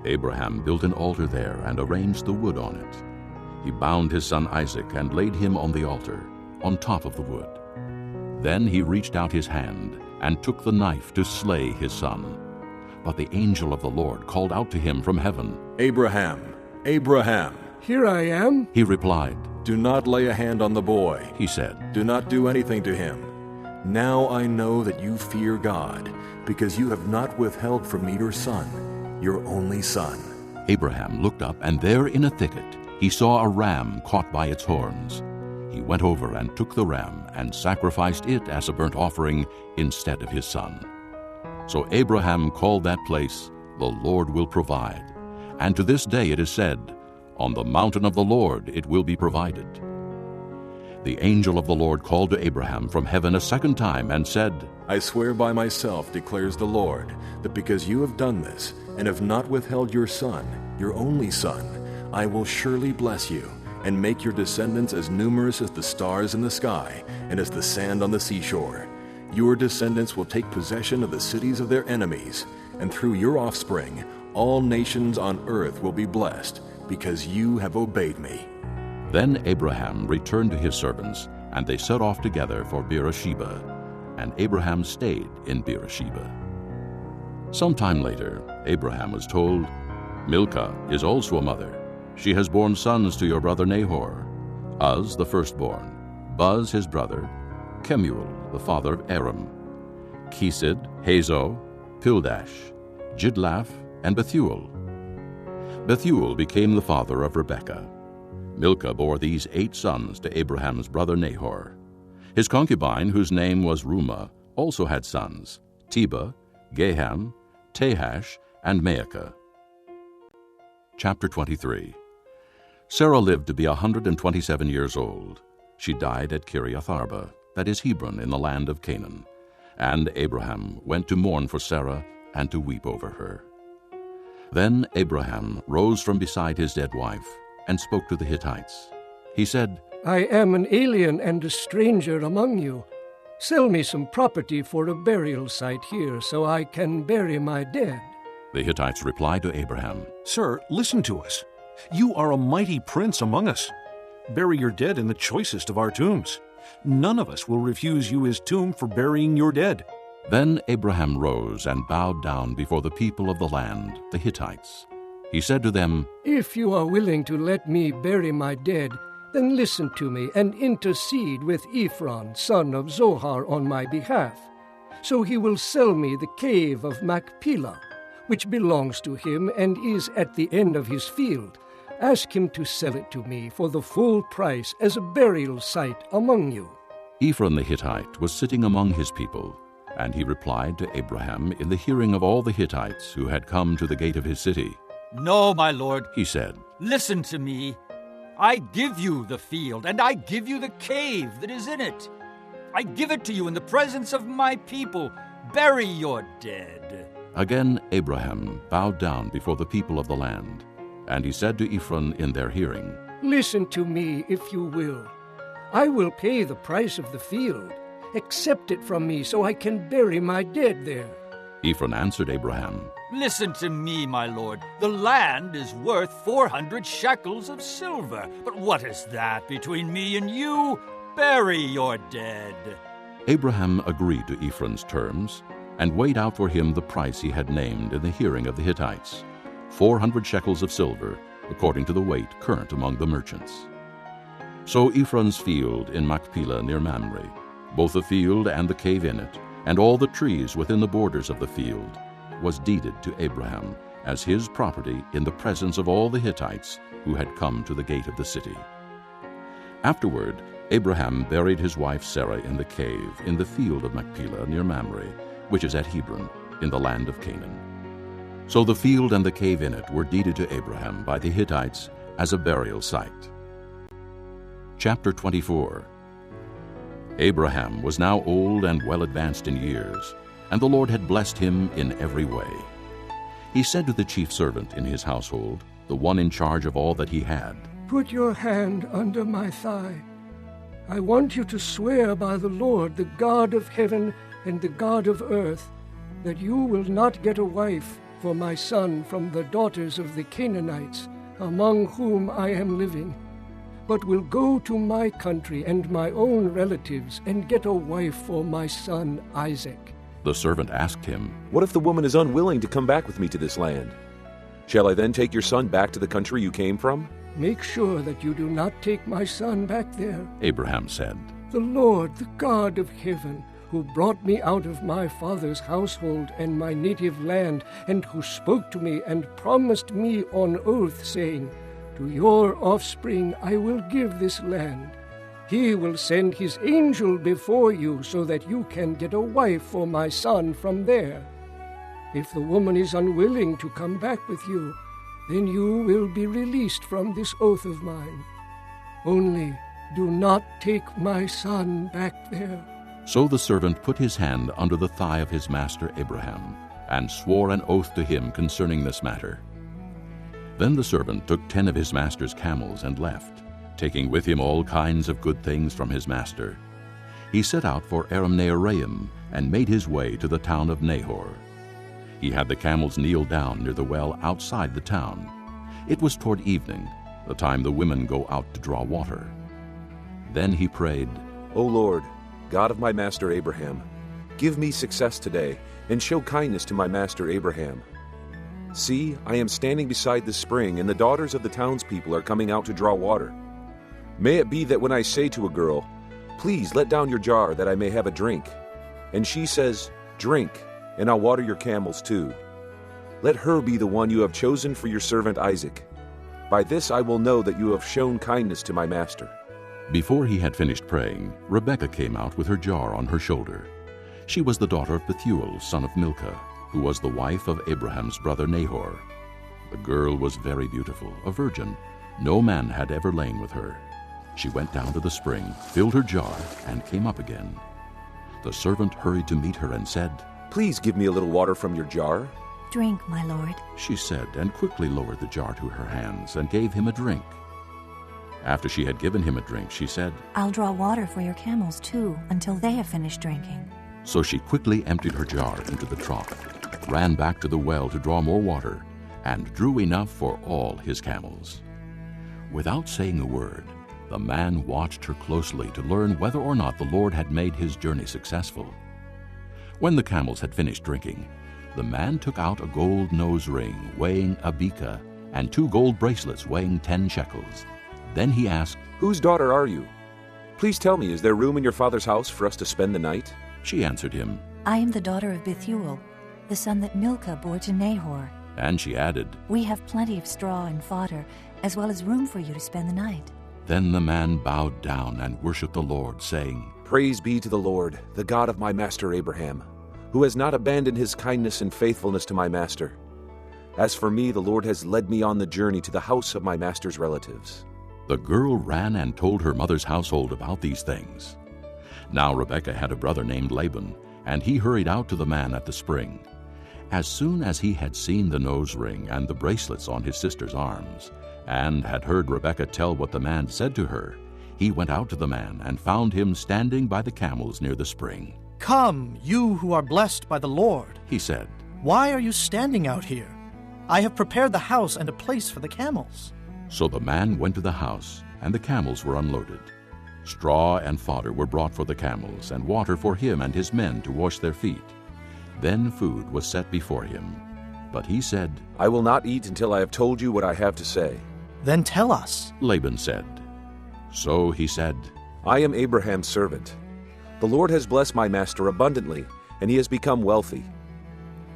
Abraham built an altar there and arranged the wood on it. He bound his son Isaac and laid him on the altar, on top of the wood. Then he reached out his hand and took the knife to slay his son. But the angel of the Lord called out to him from heaven, "Abraham, Abraham." "Here I am," he replied. "Do not lay a hand on the boy," he said. "Do not do anything to him. Now I know that you fear God, because you have not withheld from me your son, your only son." Abraham looked up, and there in a thicket he saw a ram caught by its horns. He went over and took the ram and sacrificed it as a burnt offering instead of his son. So Abraham called that place, "The Lord will provide." And to this day it is said, "On the mountain of the Lord it will be provided." The angel of the Lord called to Abraham from heaven a second time and said, "I swear by myself, declares the Lord, that because you have done this and have not withheld your son, your only son, I will surely bless you and make your descendants as numerous as the stars in the sky and as the sand on the seashore. Your descendants will take possession of the cities of their enemies, and through your offspring all nations on earth will be blessed, because you have obeyed me." Then Abraham returned to his servants, and they set off together for Beersheba, and Abraham stayed in Beersheba. Some time later, Abraham was told, "Milcah is also a mother. She has borne sons to your brother Nahor, Uz the firstborn, Buz his brother, Kemuel the father of Aram, Kesed, Hazo, Pildash, Jidlaph, and Bethuel. Bethuel became the father of Rebekah. Milcah bore these 8 sons to Abraham's brother Nahor. His concubine, whose name was Rumah, also had sons, Tebah, Gaham, Tahash, and Maacah. Chapter 23. Sarah lived to be 127 years old. She died at Kiriath Arba, that is Hebron, in the land of Canaan. And Abraham went to mourn for Sarah and to weep over her. Then Abraham rose from beside his dead wife and spoke to the Hittites. He said, "I am an alien and a stranger among you. Sell me some property for a burial site here so I can bury my dead." The Hittites replied to Abraham, "Sir, listen to us. You are a mighty prince among us. Bury your dead in the choicest of our tombs. None of us will refuse you his tomb for burying your dead." Then Abraham rose and bowed down before the people of the land, the Hittites. He said to them, "If you are willing to let me bury my dead, then listen to me and intercede with Ephron, son of Zohar, on my behalf. So he will sell me the cave of Machpelah, which belongs to him and is at the end of his field. Ask him to sell it to me for the full price as a burial site among you." Ephron the Hittite was sitting among his people, and he replied to Abraham in the hearing of all the Hittites who had come to the gate of his city. "No, my lord," he said. "Listen to me. I give you the field, and I give you the cave that is in it. I give it to you in the presence of my people. Bury your dead." Again Abraham bowed down before the people of the land, and he said to Ephron in their hearing, "Listen to me, if you will. I will pay the price of the field. Accept it from me so I can bury my dead there." Ephron answered Abraham, "Listen to me, my lord. The land is worth 400 shekels of silver. But what is that between me and you? Bury your dead." Abraham agreed to Ephron's terms and weighed out for him the price he had named in the hearing of the Hittites, 400 shekels of silver, according to the weight current among the merchants. So Ephron's field in Machpelah near Mamre Both the field and the cave in it, and all the trees within the borders of the field, was deeded to Abraham as his property in the presence of all the Hittites who had come to the gate of the city. Afterward, Abraham buried his wife Sarah in the cave in the field of Machpelah near Mamre, which is at Hebron, in the land of Canaan. So the field and the cave in it were deeded to Abraham by the Hittites as a burial site. Chapter 24. Abraham was now old and well advanced in years, and the Lord had blessed him in every way. He said to the chief servant in his household, the one in charge of all that he had, "Put your hand under my thigh. I want you to swear by the Lord, the God of heaven and the God of earth, that you will not get a wife for my son from the daughters of the Canaanites, among whom I am living, but will go to my country and my own relatives and get a wife for my son Isaac." The servant asked him, "What if the woman is unwilling to come back with me to this land? Shall I then take your son back to the country you came from?" "Make sure that you do not take my son back there," Abraham said. "The Lord, the God of heaven, who brought me out of my father's household and my native land, and who spoke to me and promised me on oath, saying, 'To your offspring I will give this land.' He will send his angel before you so that you can get a wife for my son from there. If the woman is unwilling to come back with you, then you will be released from this oath of mine. Only do not take my son back there." So the servant put his hand under the thigh of his master Abraham, and swore an oath to him concerning this matter. Then the servant took 10 of his master's camels and left, taking with him all kinds of good things from his master. He set out for Aram-naharaim and made his way to the town of Nahor. He had the camels kneel down near the well outside the town. It was toward evening, the time the women go out to draw water. Then he prayed, "O Lord, God of my master Abraham, give me success today, and show kindness to my master Abraham. See, I am standing beside the spring, and the daughters of the townspeople are coming out to draw water. May it be that when I say to a girl, 'Please let down your jar that I may have a drink,' and she says, 'Drink, and I'll water your camels too,' let her be the one you have chosen for your servant Isaac. By this I will know that you have shown kindness to my master." Before he had finished praying, Rebekah came out with her jar on her shoulder. She was the daughter of Bethuel, son of Milcah, who was the wife of Abraham's brother Nahor. The girl was very beautiful, a virgin. No man had ever lain with her. She went down to the spring, filled her jar, and came up again. The servant hurried to meet her and said, "Please give me a little water from your jar." "Drink, my lord," she said, and quickly lowered the jar to her hands and gave him a drink. After she had given him a drink, she said, "I'll draw water for your camels too, until they have finished drinking." So she quickly emptied her jar into the trough, ran back to the well to draw more water, and drew enough for all his camels. Without saying a word, the man watched her closely to learn whether or not the Lord had made his journey successful. When the camels had finished drinking, the man took out a gold nose ring weighing a beka and 2 gold bracelets weighing 10 shekels. Then he asked, "Whose daughter are you? Please tell me, is there room in your father's house for us to spend the night?" She answered him, "I am the daughter of Bethuel, the son that Milcah bore to Nahor." And she added, "We have plenty of straw and fodder, as well as room for you to spend the night." Then the man bowed down and worshipped the Lord, saying, "Praise be to the Lord, the God of my master Abraham, who has not abandoned his kindness and faithfulness to my master. As for me, the Lord has led me on the journey to the house of my master's relatives." The girl ran and told her mother's household about these things. Now Rebekah had a brother named Laban, and he hurried out to the man at the spring. As soon as he had seen the nose ring and the bracelets on his sister's arms, and had heard Rebekah tell what the man said to her, he went out to the man and found him standing by the camels near the spring. "Come, you who are blessed by the Lord," he said. "Why are you standing out here? I have prepared the house and a place for the camels." So the man went to the house, and the camels were unloaded. Straw and fodder were brought for the camels, and water for him and his men to wash their feet. Then food was set before him. But he said, "I will not eat until I have told you what I have to say." "Then tell us," Laban said. So he said, "I am Abraham's servant. The Lord has blessed my master abundantly, and he has become wealthy.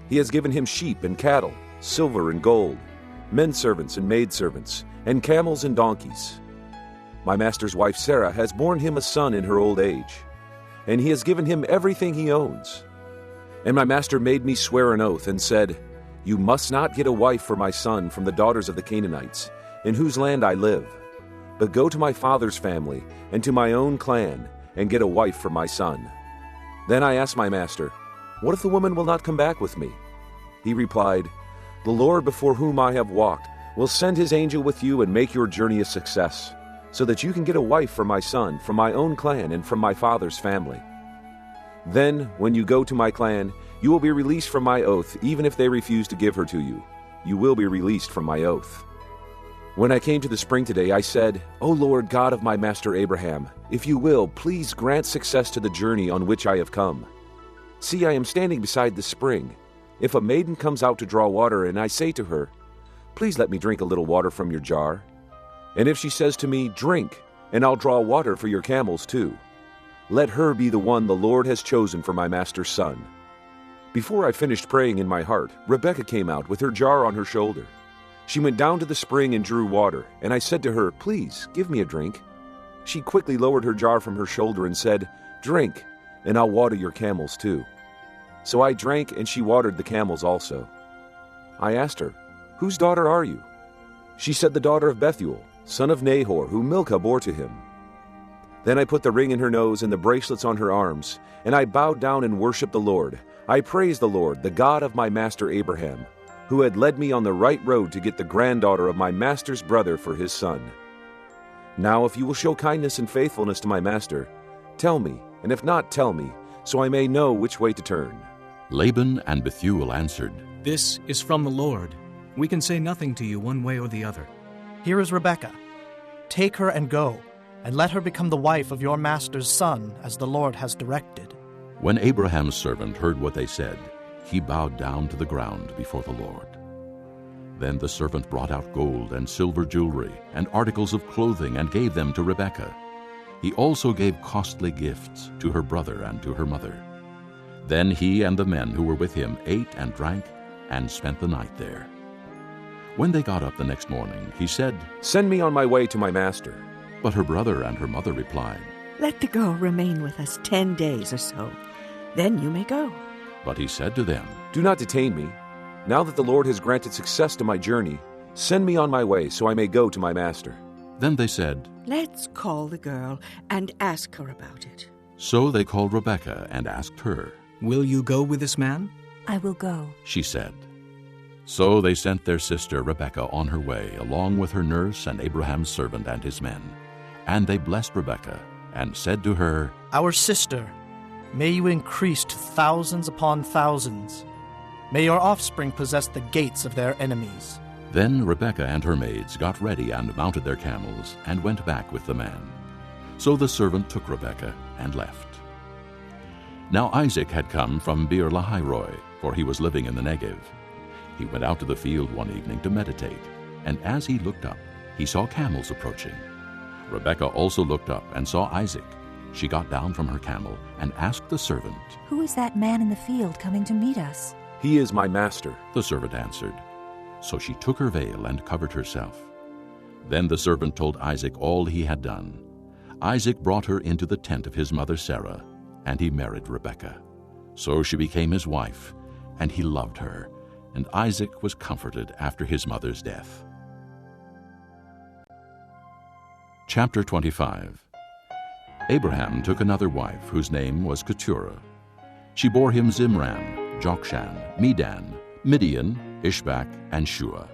He has given him sheep and cattle, silver and gold, men servants and maidservants, and camels and donkeys. My master's wife Sarah has borne him a son in her old age, and he has given him everything he owns. And my master made me swear an oath and said, 'You must not get a wife for my son from the daughters of the Canaanites, in whose land I live, but go to my father's family and to my own clan and get a wife for my son.' Then I asked my master, 'What if the woman will not come back with me?' He replied, 'The Lord before whom I have walked will send his angel with you and make your journey a success, so that you can get a wife for my son from my own clan and from my father's family. Then, when you go to my clan, you will be released from my oath, even if they refuse to give her to you. You will be released from my oath.' When I came to the spring today, I said, 'O Lord God of my master Abraham, if you will, please grant success to the journey on which I have come. See, I am standing beside the spring. If a maiden comes out to draw water, and I say to her, "Please let me drink a little water from your jar," and if she says to me, "Drink, and I'll draw water for your camels too," let her be the one the Lord has chosen for my master's son." Before I finished praying in my heart, Rebekah came out with her jar on her shoulder. She went down to the spring and drew water, and I said to her, "Please, give me a drink." She quickly lowered her jar from her shoulder and said, "Drink, and I'll water your camels too." So I drank, and she watered the camels also. I asked her, "Whose daughter are you?" She said, "The daughter of Bethuel, son of Nahor, whom Milcah bore to him." Then I put the ring in her nose and the bracelets on her arms, and I bowed down and worshipped the Lord. I praised the Lord, the God of my master Abraham, who had led me on the right road to get the granddaughter of my master's brother for his son. Now if you will show kindness and faithfulness to my master, tell me, and if not, tell me, so I may know which way to turn." Laban and Bethuel answered, "This is from the Lord. We can say nothing to you one way or the other." Here is Rebekah. Take her and go, and let her become the wife of your master's son, as the Lord has directed." When Abraham's servant heard what they said, he bowed down to the ground before the Lord. Then the servant brought out gold and silver jewelry and articles of clothing and gave them to Rebekah. He also gave costly gifts to her brother and to her mother. Then he and the men who were with him ate and drank and spent the night there. When they got up the next morning, he said, "Send me on my way to my master." But her brother and her mother replied, "Let the girl remain with us 10 days or so. Then you may go." But he said to them, "Do not detain me. Now that the Lord has granted success to my journey, send me on my way so I may go to my master." Then they said, "Let's call the girl and ask her about it." So they called Rebekah and asked her. "Will you go with this man?" "I will go," she said. So they sent their sister Rebekah on her way, along with her nurse and Abraham's servant and his men. And they blessed Rebekah and said to her, "Our sister, may you increase to thousands upon thousands. May your offspring possess the gates of their enemies." Then Rebekah and her maids got ready and mounted their camels and went back with the man. So the servant took Rebekah and left. Now Isaac had come from Beer-lahai-roi, for he was living in the Negev. He went out to the field one evening to meditate, and as he looked up, he saw camels approaching. Rebekah also looked up and saw Isaac. She got down from her camel and asked the servant, "Who is that man in the field coming to meet us?" "He is my master," the servant answered. So she took her veil and covered herself. Then the servant told Isaac all he had done. Isaac brought her into the tent of his mother Sarah, and he married Rebekah. So she became his wife, and he loved her, and Isaac was comforted after his mother's death. Chapter 25. Abraham took another wife, whose name was Keturah. She bore him Zimran, Jokshan, Medan, Midian, Ishbak, and Shua.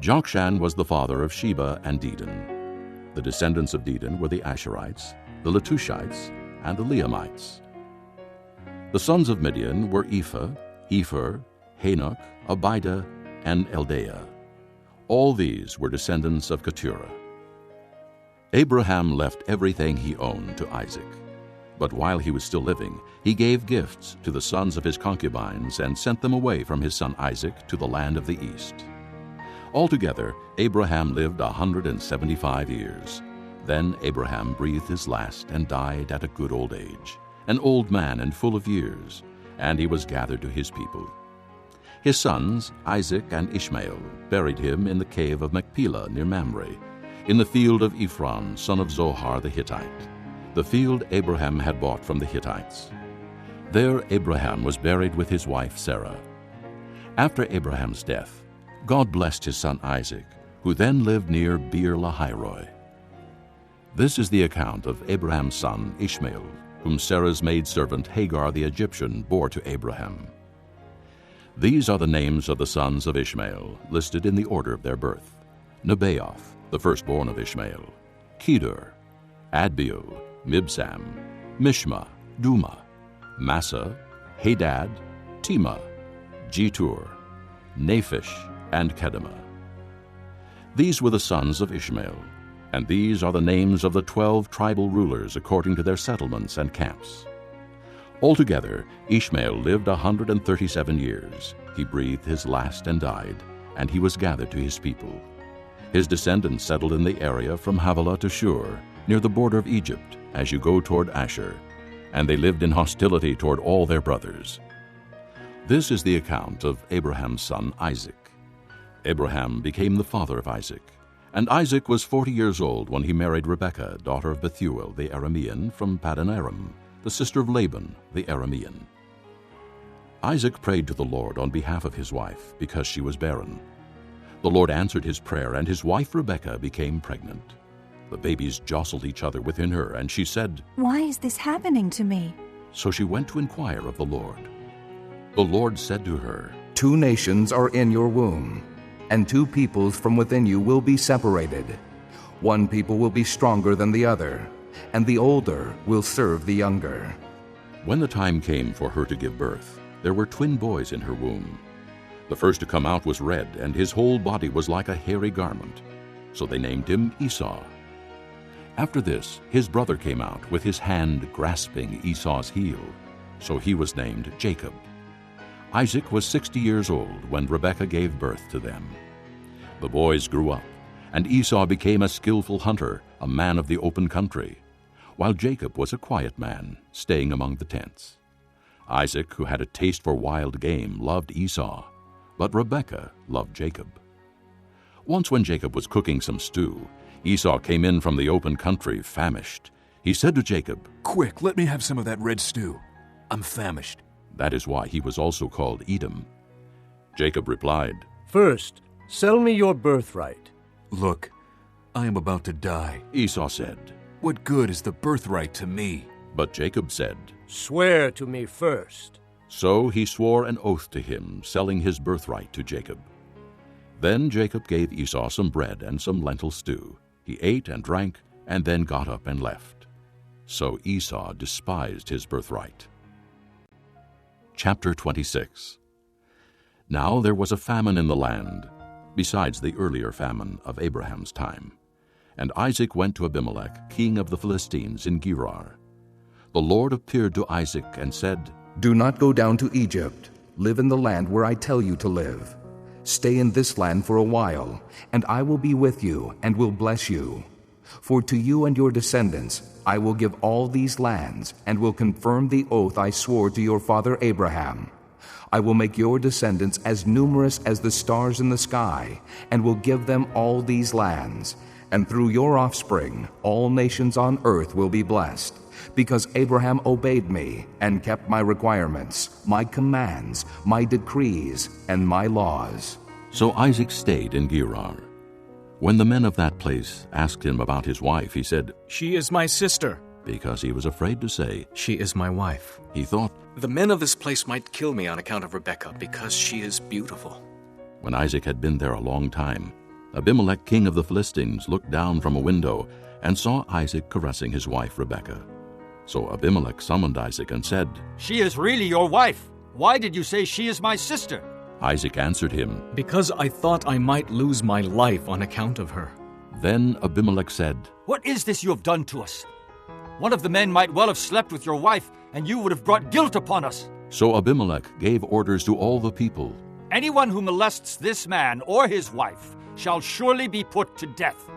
Jokshan was the father of Sheba and Dedan. The descendants of Dedan were the Asherites, the Letushites, and the Leamites. The sons of Midian were Ephah, Epher, Hanok, Abida, and Eldaah. All these were descendants of Keturah. Abraham left everything he owned to Isaac. But while he was still living, he gave gifts to the sons of his concubines and sent them away from his son Isaac to the land of the east. Altogether, Abraham lived 175 years. Then Abraham breathed his last and died at a good old age, an old man and full of years, and he was gathered to his people. His sons, Isaac and Ishmael, buried him in the cave of Machpelah near Mamre, in the field of Ephron, son of Zohar the Hittite, the field Abraham had bought from the Hittites. There Abraham was buried with his wife Sarah. After Abraham's death, God blessed his son Isaac, who then lived near Beer-lahai-roi. This is the account of Abraham's son Ishmael, whom Sarah's maidservant Hagar the Egyptian bore to Abraham. These are the names of the sons of Ishmael, listed in the order of their birth: Nebaioth, the firstborn of Ishmael; Kedar, Adbeel, Mibsam, Mishma, Duma, Massa, Hadad, Tema, Jetur, Naphish, and Kedemah. These were the sons of Ishmael, and these are the names of the 12 tribal rulers according to their settlements and camps. Altogether, Ishmael lived 137 years. He breathed his last and died, and he was gathered to his people. His descendants settled in the area from Havilah to Shur, near the border of Egypt, as you go toward Asher, and they lived in hostility toward all their brothers. This is the account of Abraham's son Isaac. Abraham became the father of Isaac, and Isaac was 40 years old when he married Rebekah, daughter of Bethuel the Aramean, from Paddan Aram, the sister of Laban the Aramean. Isaac prayed to the Lord on behalf of his wife, because she was barren. The Lord answered his prayer, and his wife Rebekah became pregnant. The babies jostled each other within her, and she said, "Why is this happening to me?" So she went to inquire of the Lord. The Lord said to her, 2 nations are in your womb, and 2 peoples from within you will be separated. 1 people will be stronger than the other, and the older will serve the younger. When the time came for her to give birth, there were twin boys in her womb. The first to come out was red, and his whole body was like a hairy garment. So they named him Esau. After this, his brother came out with his hand grasping Esau's heel. So he was named Jacob. Isaac was 60 years old when Rebekah gave birth to them. The boys grew up, and Esau became a skillful hunter, a man of the open country, while Jacob was a quiet man, staying among the tents. Isaac, who had a taste for wild game, loved Esau, but Rebekah loved Jacob. Once when Jacob was cooking some stew, Esau came in from the open country, famished. He said to Jacob, "Quick, let me have some of that red stew. I'm famished." That is why he was also called Edom. Jacob replied, "First, sell me your birthright." "Look, I am about to die," Esau said. "What good is the birthright to me?" But Jacob said, "Swear to me first." So he swore an oath to him, selling his birthright to Jacob. Then Jacob gave Esau some bread and some lentil stew. He ate and drank, and then got up and left. So Esau despised his birthright. Chapter 26. Now there was a famine in the land, besides the earlier famine of Abraham's time. And Isaac went to Abimelech, king of the Philistines, in Gerar. The Lord appeared to Isaac and said, "Do not go down to Egypt. Live in the land where I tell you to live. Stay in this land for a while, and I will be with you and will bless you. For to you and your descendants I will give all these lands, and will confirm the oath I swore to your father Abraham. I will make your descendants as numerous as the stars in the sky, and will give them all these lands. And through your offspring all nations on earth will be blessed, because Abraham obeyed me and kept my requirements, my commands, my decrees, and my laws." So Isaac stayed in Gerar. When the men of that place asked him about his wife, he said, "She is my sister," because he was afraid to say, "She is my wife." He thought, "The men of this place might kill me on account of Rebekah, because she is beautiful." When Isaac had been there a long time, Abimelech, king of the Philistines, looked down from a window and saw Isaac caressing his wife Rebekah. So Abimelech summoned Isaac and said, "She is really your wife. Why did you say she is my sister?" Isaac answered him, "Because I thought I might lose my life on account of her." Then Abimelech said, "What is this you have done to us? One of the men might well have slept with your wife, and you would have brought guilt upon us." So Abimelech gave orders to all the people, "Anyone who molests this man or his wife shall surely be put to death."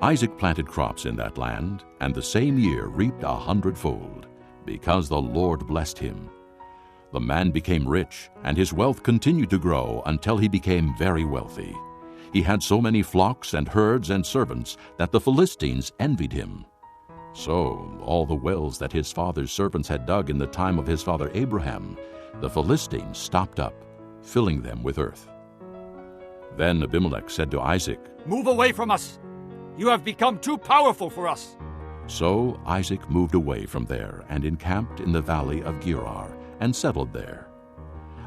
Isaac planted crops in that land, and the same year reaped 100-fold, because the Lord blessed him. The man became rich, and his wealth continued to grow until he became very wealthy. He had so many flocks and herds and servants that the Philistines envied him. So all the wells that his father's servants had dug in the time of his father Abraham, the Philistines stopped up, filling them with earth. Then Abimelech said to Isaac, "Move away from us! You have become too powerful for us." So Isaac moved away from there and encamped in the valley of Gerar and settled there.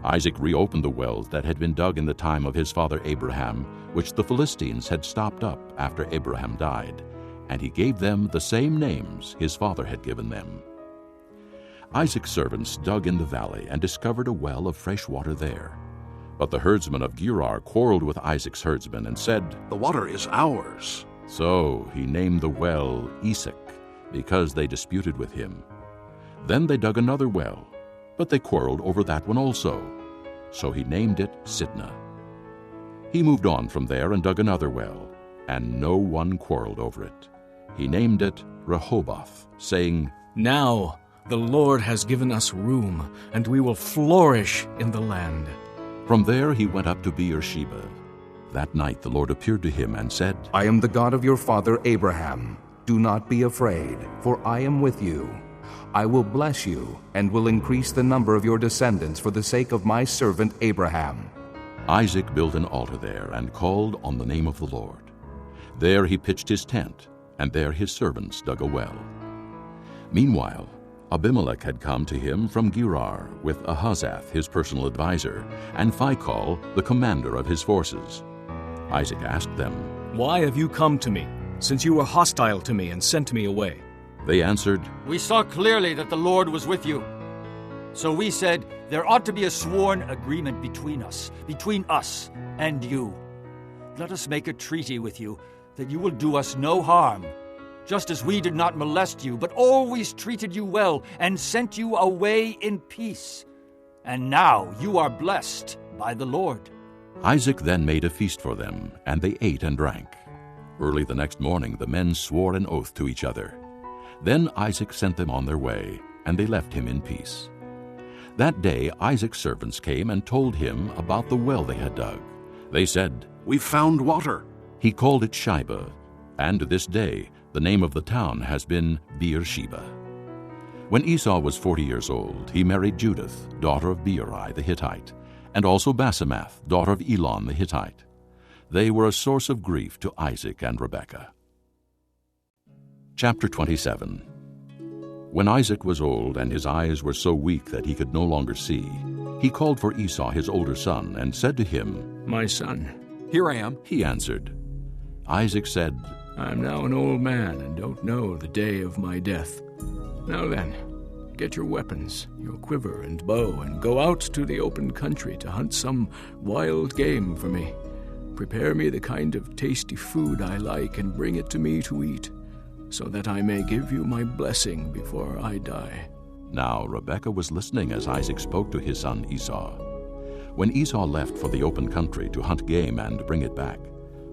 Isaac reopened the wells that had been dug in the time of his father Abraham, which the Philistines had stopped up after Abraham died, and he gave them the same names his father had given them. Isaac's servants dug in the valley and discovered a well of fresh water there. But the herdsmen of Gerar quarreled with Isaac's herdsmen and said, "The water is ours." So he named the well Esek, because they disputed with him. Then they dug another well, but they quarreled over that one also. So he named it Sitnah. He moved on from there and dug another well, and no one quarreled over it. He named it Rehoboth, saying, "Now the Lord has given us room, and we will flourish in the land." From there he went up to Beersheba. That night the Lord appeared to him and said, I am the God of your father Abraham. Do not be afraid, for I am with you. I will bless you, and will increase the number of your descendants for the sake of my servant Abraham. Isaac built an altar there and called on the name of the Lord. There he pitched his tent, and there his servants dug a well. Meanwhile, Abimelech had come to him from Gerar with Ahazath, his personal adviser, and Phicol, the commander of his forces. Isaac asked them, "Why have you come to me, since you were hostile to me and sent me away?" They answered, "We saw clearly that the Lord was with you. So we said, there ought to be a sworn agreement between us and you. Let us make a treaty with you that you will do us no harm, just as we did not molest you, but always treated you well and sent you away in peace. And now you are blessed by the Lord." Isaac then made a feast for them, and they ate and drank. Early the next morning the men swore an oath to each other. Then Isaac sent them on their way, and they left him in peace. That day Isaac's servants came and told him about the well they had dug. They said, "We've found water." He called it Shibah, and to this day the name of the town has been Beersheba. When Esau was 40 years old, he married Judith, daughter of Beeri the Hittite, and also Basemath, daughter of Elon the Hittite. They were a source of grief to Isaac and Rebekah. Chapter 27. When Isaac was old and his eyes were so weak that he could no longer see, he called for Esau his older son and said to him, "My son." "Here I am," he answered. Isaac said, "I am now an old man and don't know the day of my death. Now then, get your weapons, your quiver and bow, and go out to the open country to hunt some wild game for me. Prepare me the kind of tasty food I like and bring it to me to eat, so that I may give you my blessing before I die." Now Rebekah was listening as Isaac spoke to his son Esau. When Esau left for the open country to hunt game and bring it back,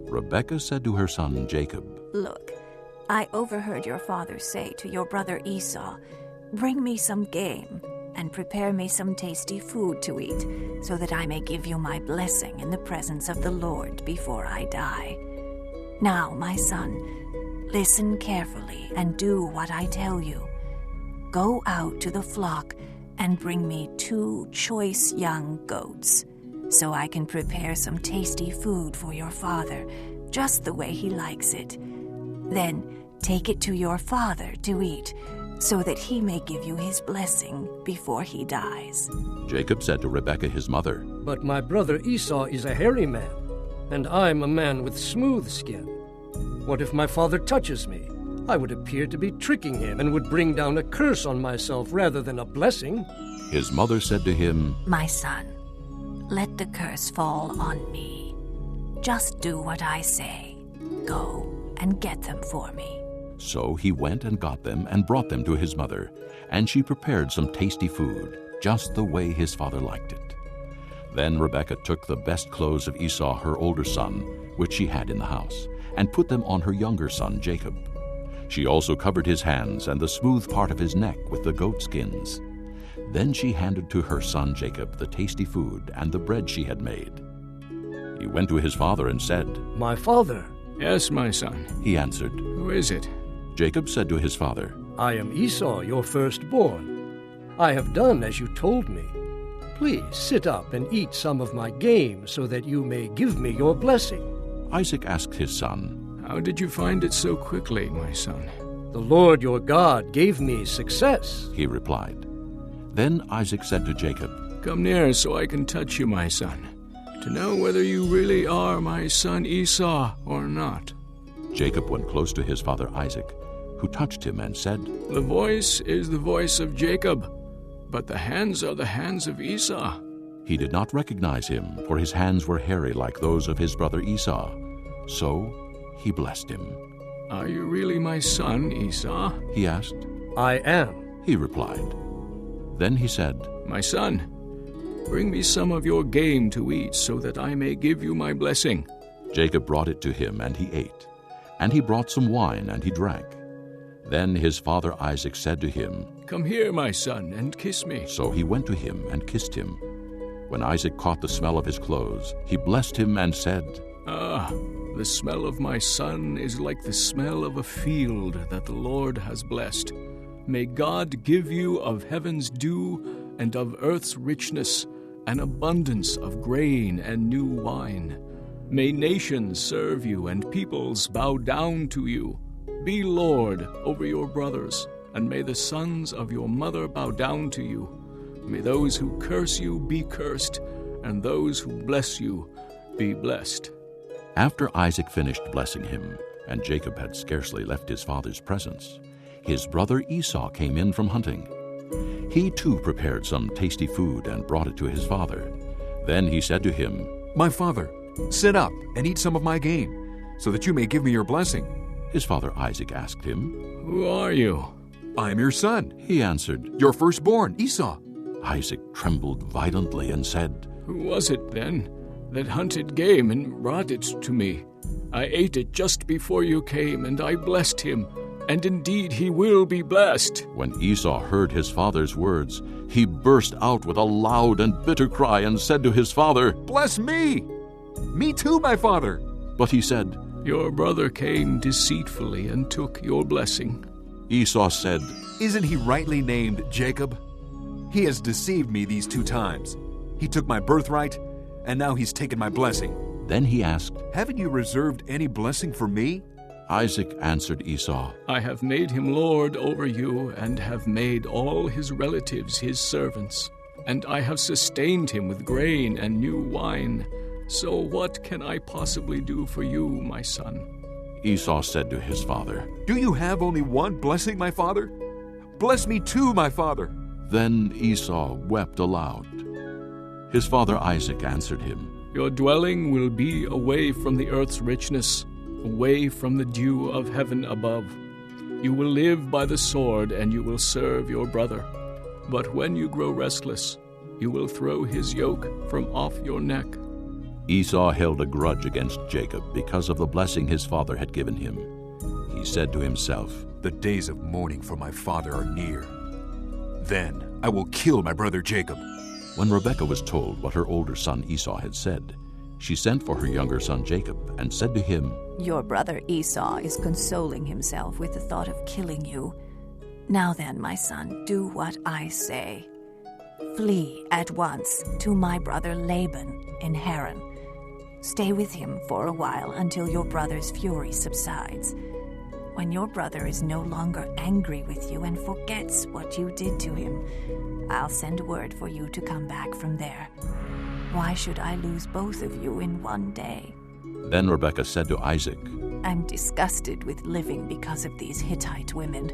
Rebekah said to her son Jacob, "Look, I overheard your father say to your brother Esau, 'Bring me some game and prepare me some tasty food to eat, so that I may give you my blessing in the presence of the Lord before I die.' Now, my son, listen carefully and do what I tell you. Go out to the flock and bring me 2 choice young goats, so I can prepare some tasty food for your father, just the way he likes it. Then take it to your father to eat, so that he may give you his blessing before he dies." Jacob said to Rebekah his mother, "But my brother Esau is a hairy man, and I'm a man with smooth skin. What if my father touches me? I would appear to be tricking him and would bring down a curse on myself rather than a blessing." His mother said to him, "My son, let the curse fall on me. Just do what I say. Go and get them for me." So he went and got them and brought them to his mother, and she prepared some tasty food, just the way his father liked it. Then Rebekah took the best clothes of Esau her older son, which she had in the house, and put them on her younger son Jacob. She also covered his hands and the smooth part of his neck with the goat skins. Then she handed to her son Jacob the tasty food and the bread she had made. He went to his father and said, "My father." "Yes, my son," he answered. "Who is it?" Jacob said to his father, "I am Esau, your firstborn. I have done as you told me. Please sit up and eat some of my game so that you may give me your blessing." Isaac asked his son, "How did you find it so quickly, my son?" "The Lord your God gave me success," he replied. Then Isaac said to Jacob, "Come near so I can touch you, my son, to know whether you really are my son Esau or not." Jacob went close to his father Isaac, who touched him and said, "The voice is the voice of Jacob, but the hands are the hands of Esau." He did not recognize him, for his hands were hairy like those of his brother Esau. So he blessed him. "Are you really my son, Esau?" he asked. "I am," he replied. Then he said, "My son, bring me some of your game to eat so that I may give you my blessing." Jacob brought it to him, and he ate. And he brought some wine, and he drank. Then his father Isaac said to him, "Come here, my son, and kiss me." So he went to him and kissed him. When Isaac caught the smell of his clothes, he blessed him and said, "Ah, the smell of my son is like the smell of a field that the Lord has blessed. May God give you of heaven's dew and of earth's richness, an abundance of grain and new wine. May nations serve you and peoples bow down to you. Be Lord over your brothers, and may the sons of your mother bow down to you. May those who curse you be cursed, and those who bless you be blessed." After Isaac finished blessing him, and Jacob had scarcely left his father's presence, his brother Esau came in from hunting. He too prepared some tasty food and brought it to his father. Then he said to him, "My father, sit up and eat some of my game, so that you may give me your blessing." His father Isaac asked him, "Who are you?" "I am your son," he answered, "your firstborn, Esau." Isaac trembled violently and said, "Who was it then that hunted game and brought it to me? I ate it just before you came, and I blessed him, and indeed he will be blessed." When Esau heard his father's words, he burst out with a loud and bitter cry and said to his father, "Bless me! Me too, my father!" But he said, "Your brother came deceitfully and took your blessing." Esau said, "Isn't he rightly named Jacob? He has deceived me these 2 times. He took my birthright, and now he's taken my blessing." Then he asked, "Haven't you reserved any blessing for me?" Isaac answered Esau, "I have made him lord over you, and have made all his relatives his servants, and I have sustained him with grain and new wine. So what can I possibly do for you, my son?" Esau said to his father, "Do you have only one blessing, my father? Bless me too, my father." Then Esau wept aloud. His father Isaac answered him, "Your dwelling will be away from the earth's richness, away from the dew of heaven above. You will live by the sword, and you will serve your brother. But when you grow restless, you will throw his yoke from off your neck." Esau held a grudge against Jacob because of the blessing his father had given him. He said to himself, "The days of mourning for my father are near. Then I will kill my brother Jacob." When Rebekah was told what her older son Esau had said, she sent for her younger son Jacob and said to him, "Your brother Esau is consoling himself with the thought of killing you. Now then, my son, do what I say. Flee at once to my brother Laban in Haran. Stay with him for a while until your brother's fury subsides. When your brother is no longer angry with you and forgets what you did to him, I'll send word for you to come back from there. Why should I lose both of you in one day?" Then Rebekah said to Isaac, "I'm disgusted with living because of these Hittite women.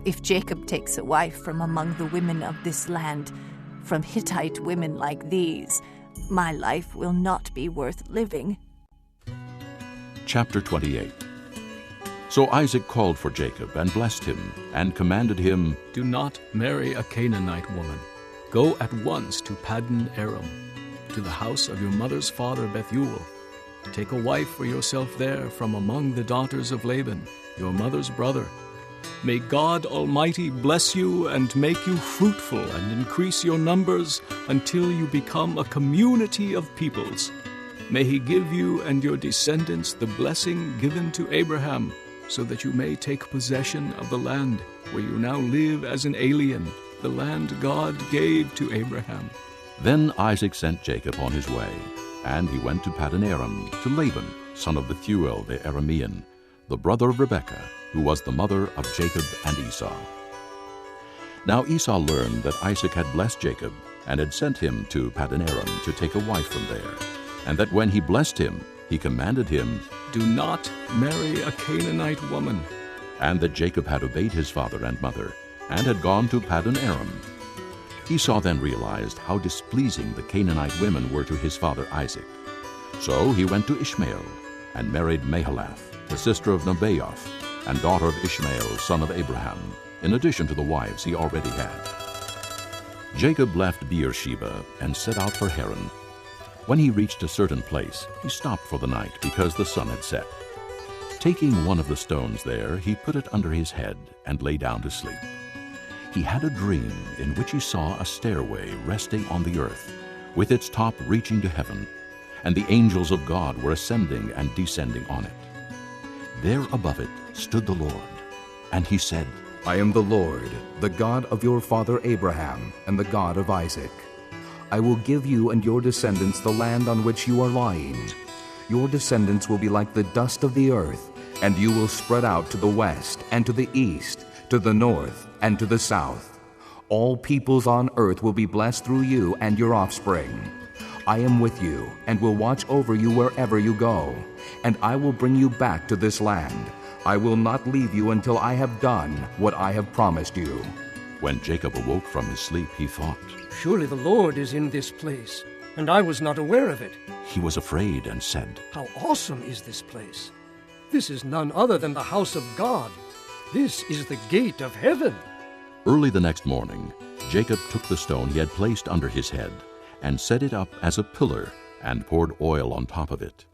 If Jacob takes a wife from among the women of this land, from Hittite women like these, my life will not be worth living." Chapter 28. So Isaac called for Jacob and blessed him, and commanded him, "Do not marry a Canaanite woman. Go at once to Paddan Aram, to the house of your mother's father Bethuel. Take a wife for yourself there from among the daughters of Laban, your mother's brother. May God Almighty bless you and make you fruitful and increase your numbers until you become a community of peoples. May he give you and your descendants the blessing given to Abraham, so that you may take possession of the land where you now live as an alien, the land God gave to Abraham." Then Isaac sent Jacob on his way, and he went to Paddan Aram, to Laban, son of Bethuel the Aramean, the brother of Rebekah, who was the mother of Jacob and Esau. Now Esau learned that Isaac had blessed Jacob, and had sent him to Paddan Aram to take a wife from there, and that when he blessed him, he commanded him, "Do not marry a Canaanite woman." And that Jacob had obeyed his father and mother, and had gone to Paddan Aram. Esau then realized how displeasing the Canaanite women were to his father Isaac. So he went to Ishmael, and married Mahalath, the sister of Nebaioth, and daughter of Ishmael, son of Abraham, in addition to the wives he already had. Jacob left Beersheba and set out for Haran. When he reached a certain place, he stopped for the night because the sun had set. Taking one of the stones there, he put it under his head and lay down to sleep. He had a dream in which he saw a stairway resting on the earth, with its top reaching to heaven, and the angels of God were ascending and descending on it. There above it stood the Lord, and he said, "I am the Lord, the God of your father Abraham, and the God of Isaac. I will give you and your descendants the land on which you are lying. Your descendants will be like the dust of the earth, and you will spread out to the west and to the east, to the north and to the south. All peoples on earth will be blessed through you and your offspring. I am with you and will watch over you wherever you go, and I will bring you back to this land. I will not leave you until I have done what I have promised you." When Jacob awoke from his sleep, he thought, "Surely the Lord is in this place, and I was not aware of it." He was afraid and said, "How awesome is this place! This is none other than the house of God. This is the gate of heaven." Early the next morning, Jacob took the stone he had placed under his head and set it up as a pillar and poured oil on top of it.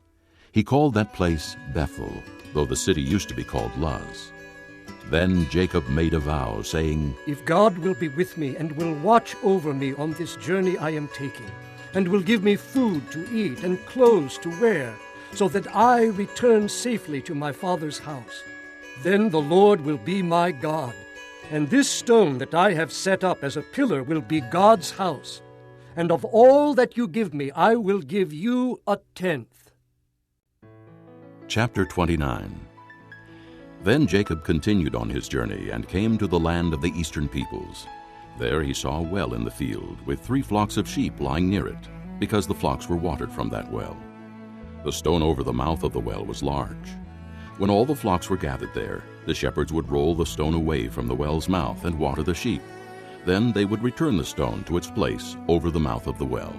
He called that place Bethel, though the city used to be called Luz. Then Jacob made a vow, saying, "If God will be with me and will watch over me on this journey I am taking, and will give me food to eat and clothes to wear, so that I return safely to my father's house, then the Lord will be my God, and this stone that I have set up as a pillar will be God's house. And of all that you give me, I will give you 1/10." Chapter 29. Then Jacob continued on his journey and came to the land of the eastern peoples. There he saw a well in the field, with 3 flocks of sheep lying near it, because the flocks were watered from that well. The stone over the mouth of the well was large. When all the flocks were gathered there, the shepherds would roll the stone away from the well's mouth and water the sheep. Then they would return the stone to its place over the mouth of the well.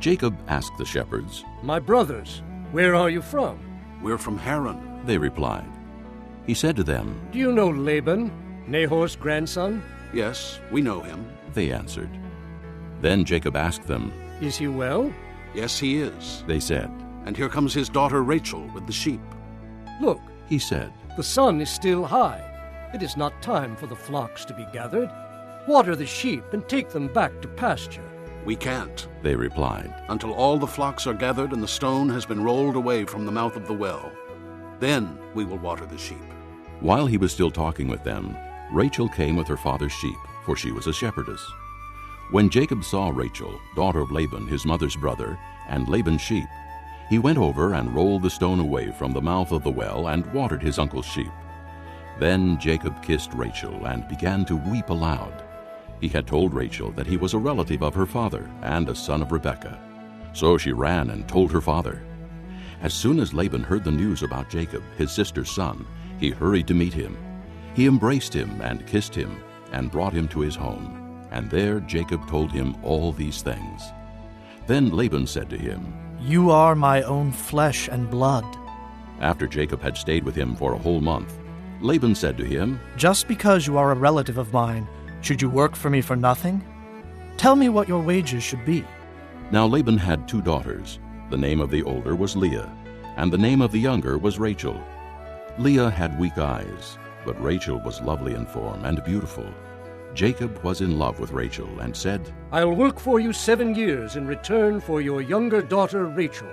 Jacob asked the shepherds, "My brothers, where are you from?" "We're from Haran," they replied. He said to them, "Do you know Laban, Nahor's grandson?" "Yes, we know him," they answered. Then Jacob asked them, "Is he well?" "Yes, he is," they said. "And here comes his daughter Rachel with the sheep." "Look," he said, "the sun is still high. It is not time for the flocks to be gathered. Water the sheep and take them back to pasture." "We can't," they replied, "until all the flocks are gathered and the stone has been rolled away from the mouth of the well. Then we will water the sheep." While he was still talking with them, Rachel came with her father's sheep, for she was a shepherdess. When Jacob saw Rachel, daughter of Laban, his mother's brother, and Laban's sheep, he went over and rolled the stone away from the mouth of the well and watered his uncle's sheep. Then Jacob kissed Rachel and began to weep aloud. He had told Rachel that he was a relative of her father and a son of Rebekah. So she ran and told her father. As soon as Laban heard the news about Jacob, his sister's son, he hurried to meet him. He embraced him and kissed him and brought him to his home. And there Jacob told him all these things. Then Laban said to him, "You are my own flesh and blood." After Jacob had stayed with him for a whole month, Laban said to him, "Just because you are a relative of mine, should you work for me for nothing? Tell me what your wages should be." Now Laban had 2 daughters. The name of the older was Leah, and the name of the younger was Rachel. Leah had weak eyes, but Rachel was lovely in form and beautiful. Jacob was in love with Rachel and said, I'll work for you 7 years in return for your younger daughter Rachel.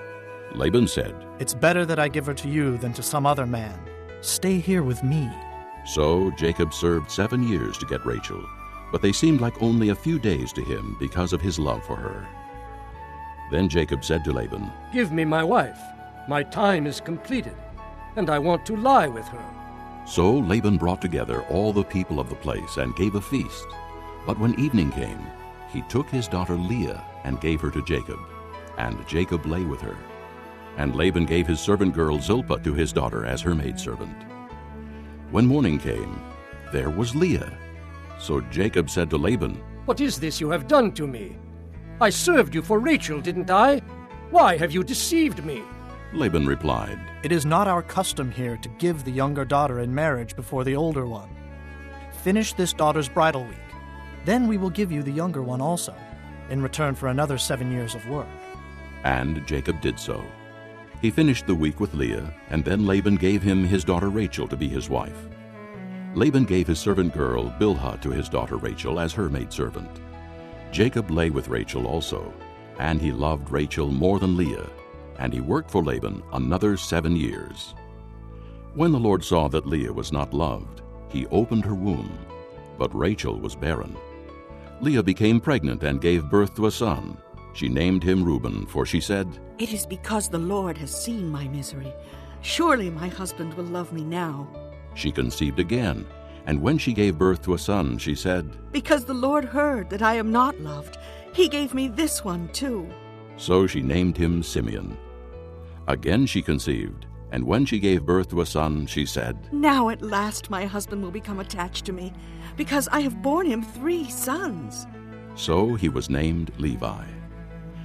Laban said, It's better that I give her to you than to some other man. Stay here with me. So Jacob served 7 years to get Rachel, but they seemed like only a few days to him because of his love for her. Then Jacob said to Laban, Give me my wife. My time is completed, and I want to lie with her. So Laban brought together all the people of the place and gave a feast. But when evening came, he took his daughter Leah and gave her to Jacob, and Jacob lay with her. And Laban gave his servant girl Zilpah to his daughter as her maidservant. When morning came, there was Leah. So Jacob said to Laban, What is this you have done to me? I served you for Rachel, didn't I? Why have you deceived me? Laban replied, It is not our custom here to give the younger daughter in marriage before the older one. Finish this daughter's bridal week. Then we will give you the younger one also, in return for another 7 years of work. And Jacob did so. He finished the week with Leah, and then Laban gave him his daughter Rachel to be his wife. Laban gave his servant girl Bilhah to his daughter Rachel as her maidservant. Jacob lay with Rachel also, and he loved Rachel more than Leah, and he worked for Laban another 7 years. When the Lord saw that Leah was not loved, he opened her womb, but Rachel was barren. Leah became pregnant and gave birth to a son. She named him Reuben, for she said, It is because the Lord has seen my misery. Surely my husband will love me now. She conceived again, and when she gave birth to a son, she said, Because the Lord heard that I am not loved, he gave me this one too. So she named him Simeon. Again she conceived, and when she gave birth to a son, she said, Now at last my husband will become attached to me, because I have borne him 3 sons. So he was named Levi.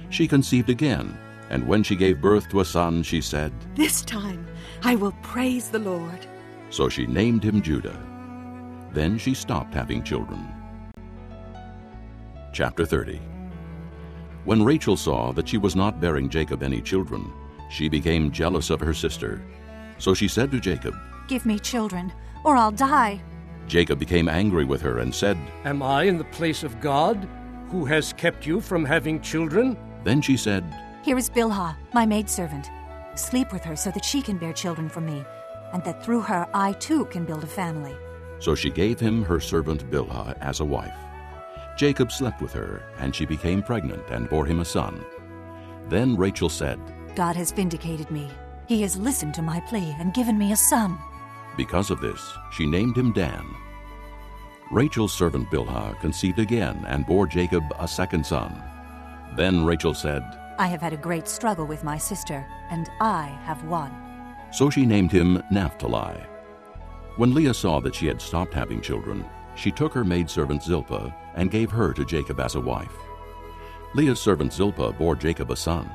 She conceived again, and when she gave birth to a son, she said, This time I will praise the Lord. So she named him Judah. Then she stopped having children. Chapter 30. When Rachel saw that she was not bearing Jacob any children, she became jealous of her sister. So she said to Jacob, Give me children, or I'll die. Jacob became angry with her and said, Am I in the place of God, who has kept you from having children? Then she said, Here is Bilhah, my maidservant. Sleep with her so that she can bear children for me, and that through her I too can build a family. So she gave him her servant Bilhah as a wife. Jacob slept with her, and she became pregnant and bore him a son. Then Rachel said, God has vindicated me. He has listened to my plea and given me a son. Because of this, she named him Dan. Rachel's servant Bilhah conceived again and bore Jacob a second son. Then Rachel said, I have had a great struggle with my sister, and I have won. So she named him Naphtali. When Leah saw that she had stopped having children, she took her maidservant Zilpah and gave her to Jacob as a wife. Leah's servant Zilpah bore Jacob a son.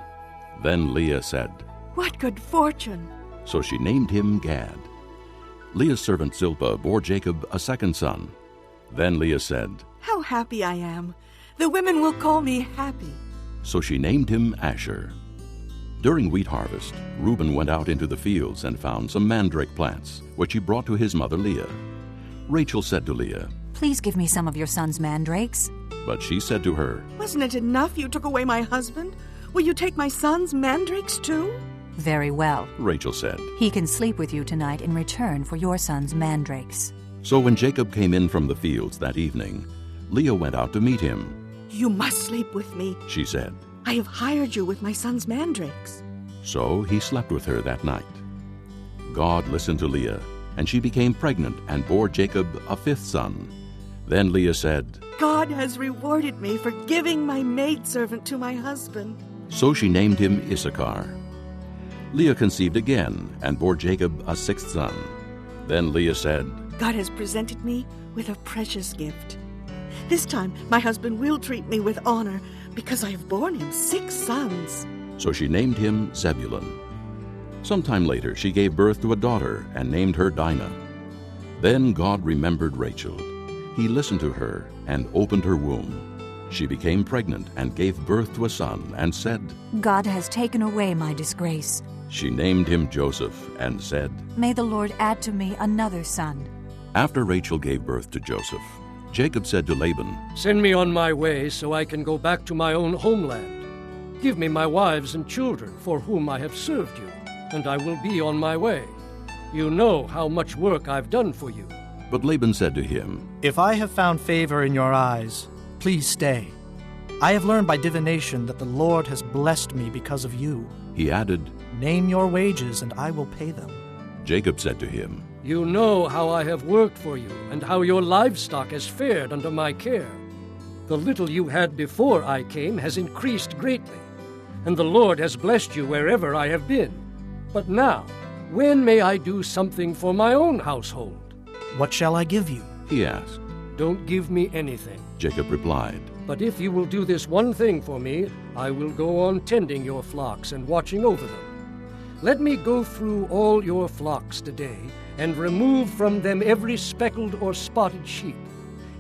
Then Leah said, What good fortune! So she named him Gad. Leah's servant Zilpah bore Jacob a second son. Then Leah said, How happy I am! The women will call me happy. So she named him Asher. During wheat harvest, Reuben went out into the fields and found some mandrake plants, which he brought to his mother Leah. Rachel said to Leah, Please give me some of your son's mandrakes. But she said to her, Wasn't it enough you took away my husband? Will you take my son's mandrakes too? Very well, Rachel said. He can sleep with you tonight in return for your son's mandrakes. So when Jacob came in from the fields that evening, Leah went out to meet him. You must sleep with me, She said. I have hired you with my son's mandrakes. So he slept with her that night. God listened to Leah, and she became pregnant and bore Jacob a 5th son. Then Leah said, God has rewarded me for giving my maidservant to my husband. So she named him Issachar. Leah conceived again and bore Jacob a 6th son. Then Leah said, God has presented me with a precious gift. This time my husband will treat me with honor, because I have borne him 6 sons. So she named him Zebulun. Sometime later she gave birth to a daughter and named her Dinah. Then God remembered Rachel. He listened to her and opened her womb. She became pregnant and gave birth to a son and said, God has taken away my disgrace. She named him Joseph and said, May the Lord add to me another son. After Rachel gave birth to Joseph, Jacob said to Laban, Send me on my way so I can go back to my own homeland. Give me my wives and children for whom I have served you, and I will be on my way. You know how much work I've done for you. But Laban said to him, If I have found favor in your eyes, please stay. I have learned by divination that the Lord has blessed me because of you. He added, Name your wages, and I will pay them. Jacob said to him, You know how I have worked for you, and how your livestock has fared under my care. The little you had before I came has increased greatly, and the Lord has blessed you wherever I have been. But now, when may I do something for my own household? What shall I give you? He asked. Don't give me anything. Jacob replied, But if you will do this one thing for me, I will go on tending your flocks and watching over them. Let me go through all your flocks today, and remove from them every speckled or spotted sheep,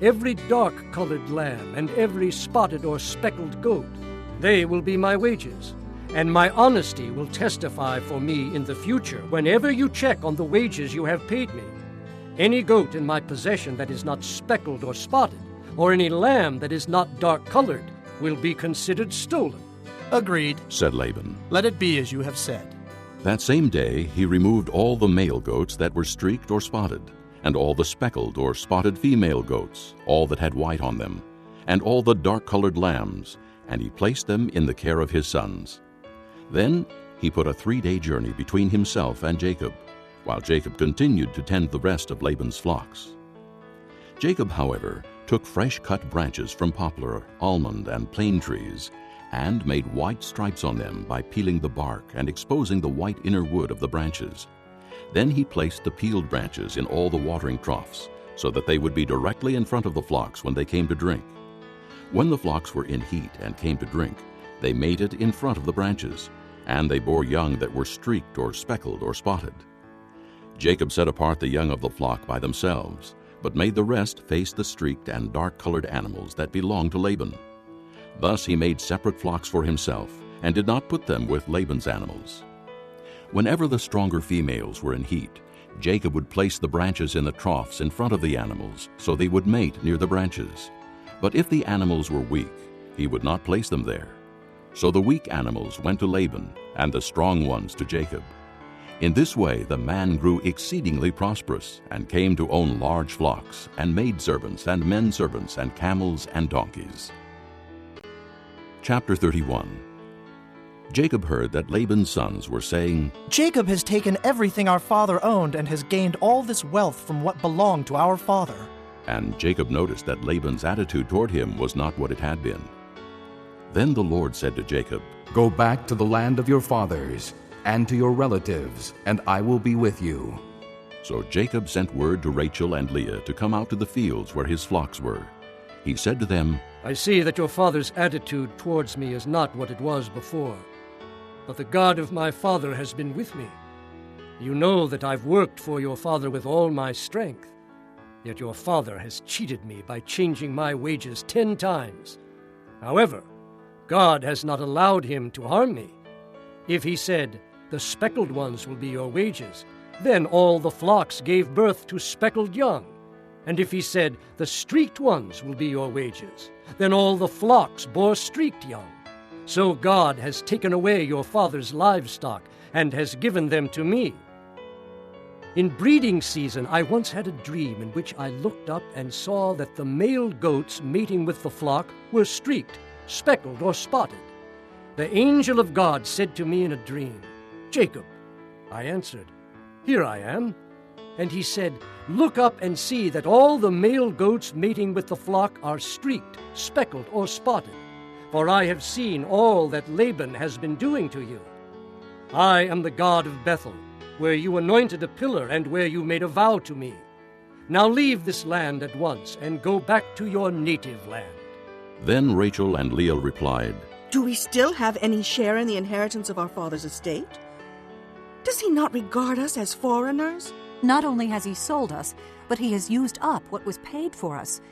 every dark-colored lamb, and every spotted or speckled goat. They will be my wages, and my honesty will testify for me in the future whenever you check on the wages you have paid me. Any goat in my possession that is not speckled or spotted, or any lamb that is not dark-colored, will be considered stolen. Agreed, said Laban. Let it be as you have said. That same day he removed all the male goats that were streaked or spotted, and all the speckled or spotted female goats, all that had white on them, and all the dark-colored lambs, and he placed them in the care of his sons. Then he put a 3-day journey between himself and Jacob, while Jacob continued to tend the rest of Laban's flocks. Jacob, however, took fresh-cut branches from poplar, almond, and plane trees, and made white stripes on them by peeling the bark and exposing the white inner wood of the branches. Then he placed the peeled branches in all the watering troughs, so that they would be directly in front of the flocks when they came to drink. When the flocks were in heat and came to drink, they mated in front of the branches, and they bore young that were streaked or speckled or spotted. Jacob set apart the young of the flock by themselves, but made the rest face the streaked and dark-colored animals that belonged to Laban. Thus he made separate flocks for himself, and did not put them with Laban's animals. Whenever the stronger females were in heat, Jacob would place the branches in the troughs in front of the animals, so they would mate near the branches. But if the animals were weak, he would not place them there. So the weak animals went to Laban, and the strong ones to Jacob. In this way the man grew exceedingly prosperous, and came to own large flocks, and maidservants, and men-servants, and camels, and donkeys. Chapter 31. Jacob heard that Laban's sons were saying, Jacob has taken everything our father owned and has gained all this wealth from what belonged to our father. And Jacob noticed that Laban's attitude toward him was not what it had been. Then the Lord said to Jacob, Go back to the land of your fathers, and to your relatives, and I will be with you. So Jacob sent word to Rachel and Leah to come out to the fields where his flocks were. He said to them, I see that your father's attitude towards me is not what it was before, but the God of my father has been with me. You know that I've worked for your father with all my strength, yet your father has cheated me by changing my wages 10 times. However, God has not allowed him to harm me. If he said, The speckled ones will be your wages, then all the flocks gave birth to speckled young. And if he said, The streaked ones will be your wages, then all the flocks bore streaked young. So God has taken away your father's livestock and has given them to me. In breeding season I once had a dream in which I looked up and saw that the male goats mating with the flock were streaked, speckled, or spotted. The angel of God said to me in a dream, Jacob. I answered, Here I am. And he said, Look up and see that all the male goats mating with the flock are streaked, speckled, or spotted. For I have seen all that Laban has been doing to you. I am the God of Bethel, where you anointed a pillar and where you made a vow to me. Now leave this land at once and go back to your native land. Then Rachel and Leah replied, Do we still have any share in the inheritance of our father's estate? Does he not regard us as foreigners? Not only has he sold us, but he has used up what was paid for us.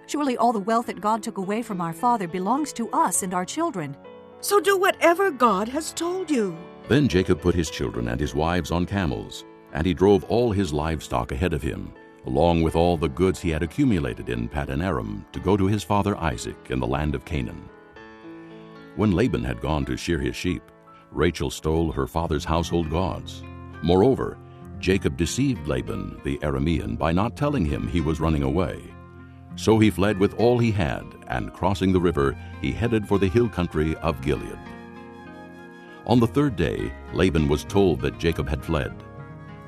Surely all the wealth that God took away from our father belongs to us and our children. So do whatever God has told you. Then Jacob put his children and his wives on camels, and he drove all his livestock ahead of him, along with all the goods he had accumulated in Paddan Aram, to go to his father Isaac in the land of Canaan. When Laban had gone to shear his sheep, Rachel stole her father's household gods. Moreover, Jacob deceived Laban the Aramean by not telling him he was running away. So he fled with all he had, and crossing the river, he headed for the hill country of Gilead. On the third day, Laban was told that Jacob had fled.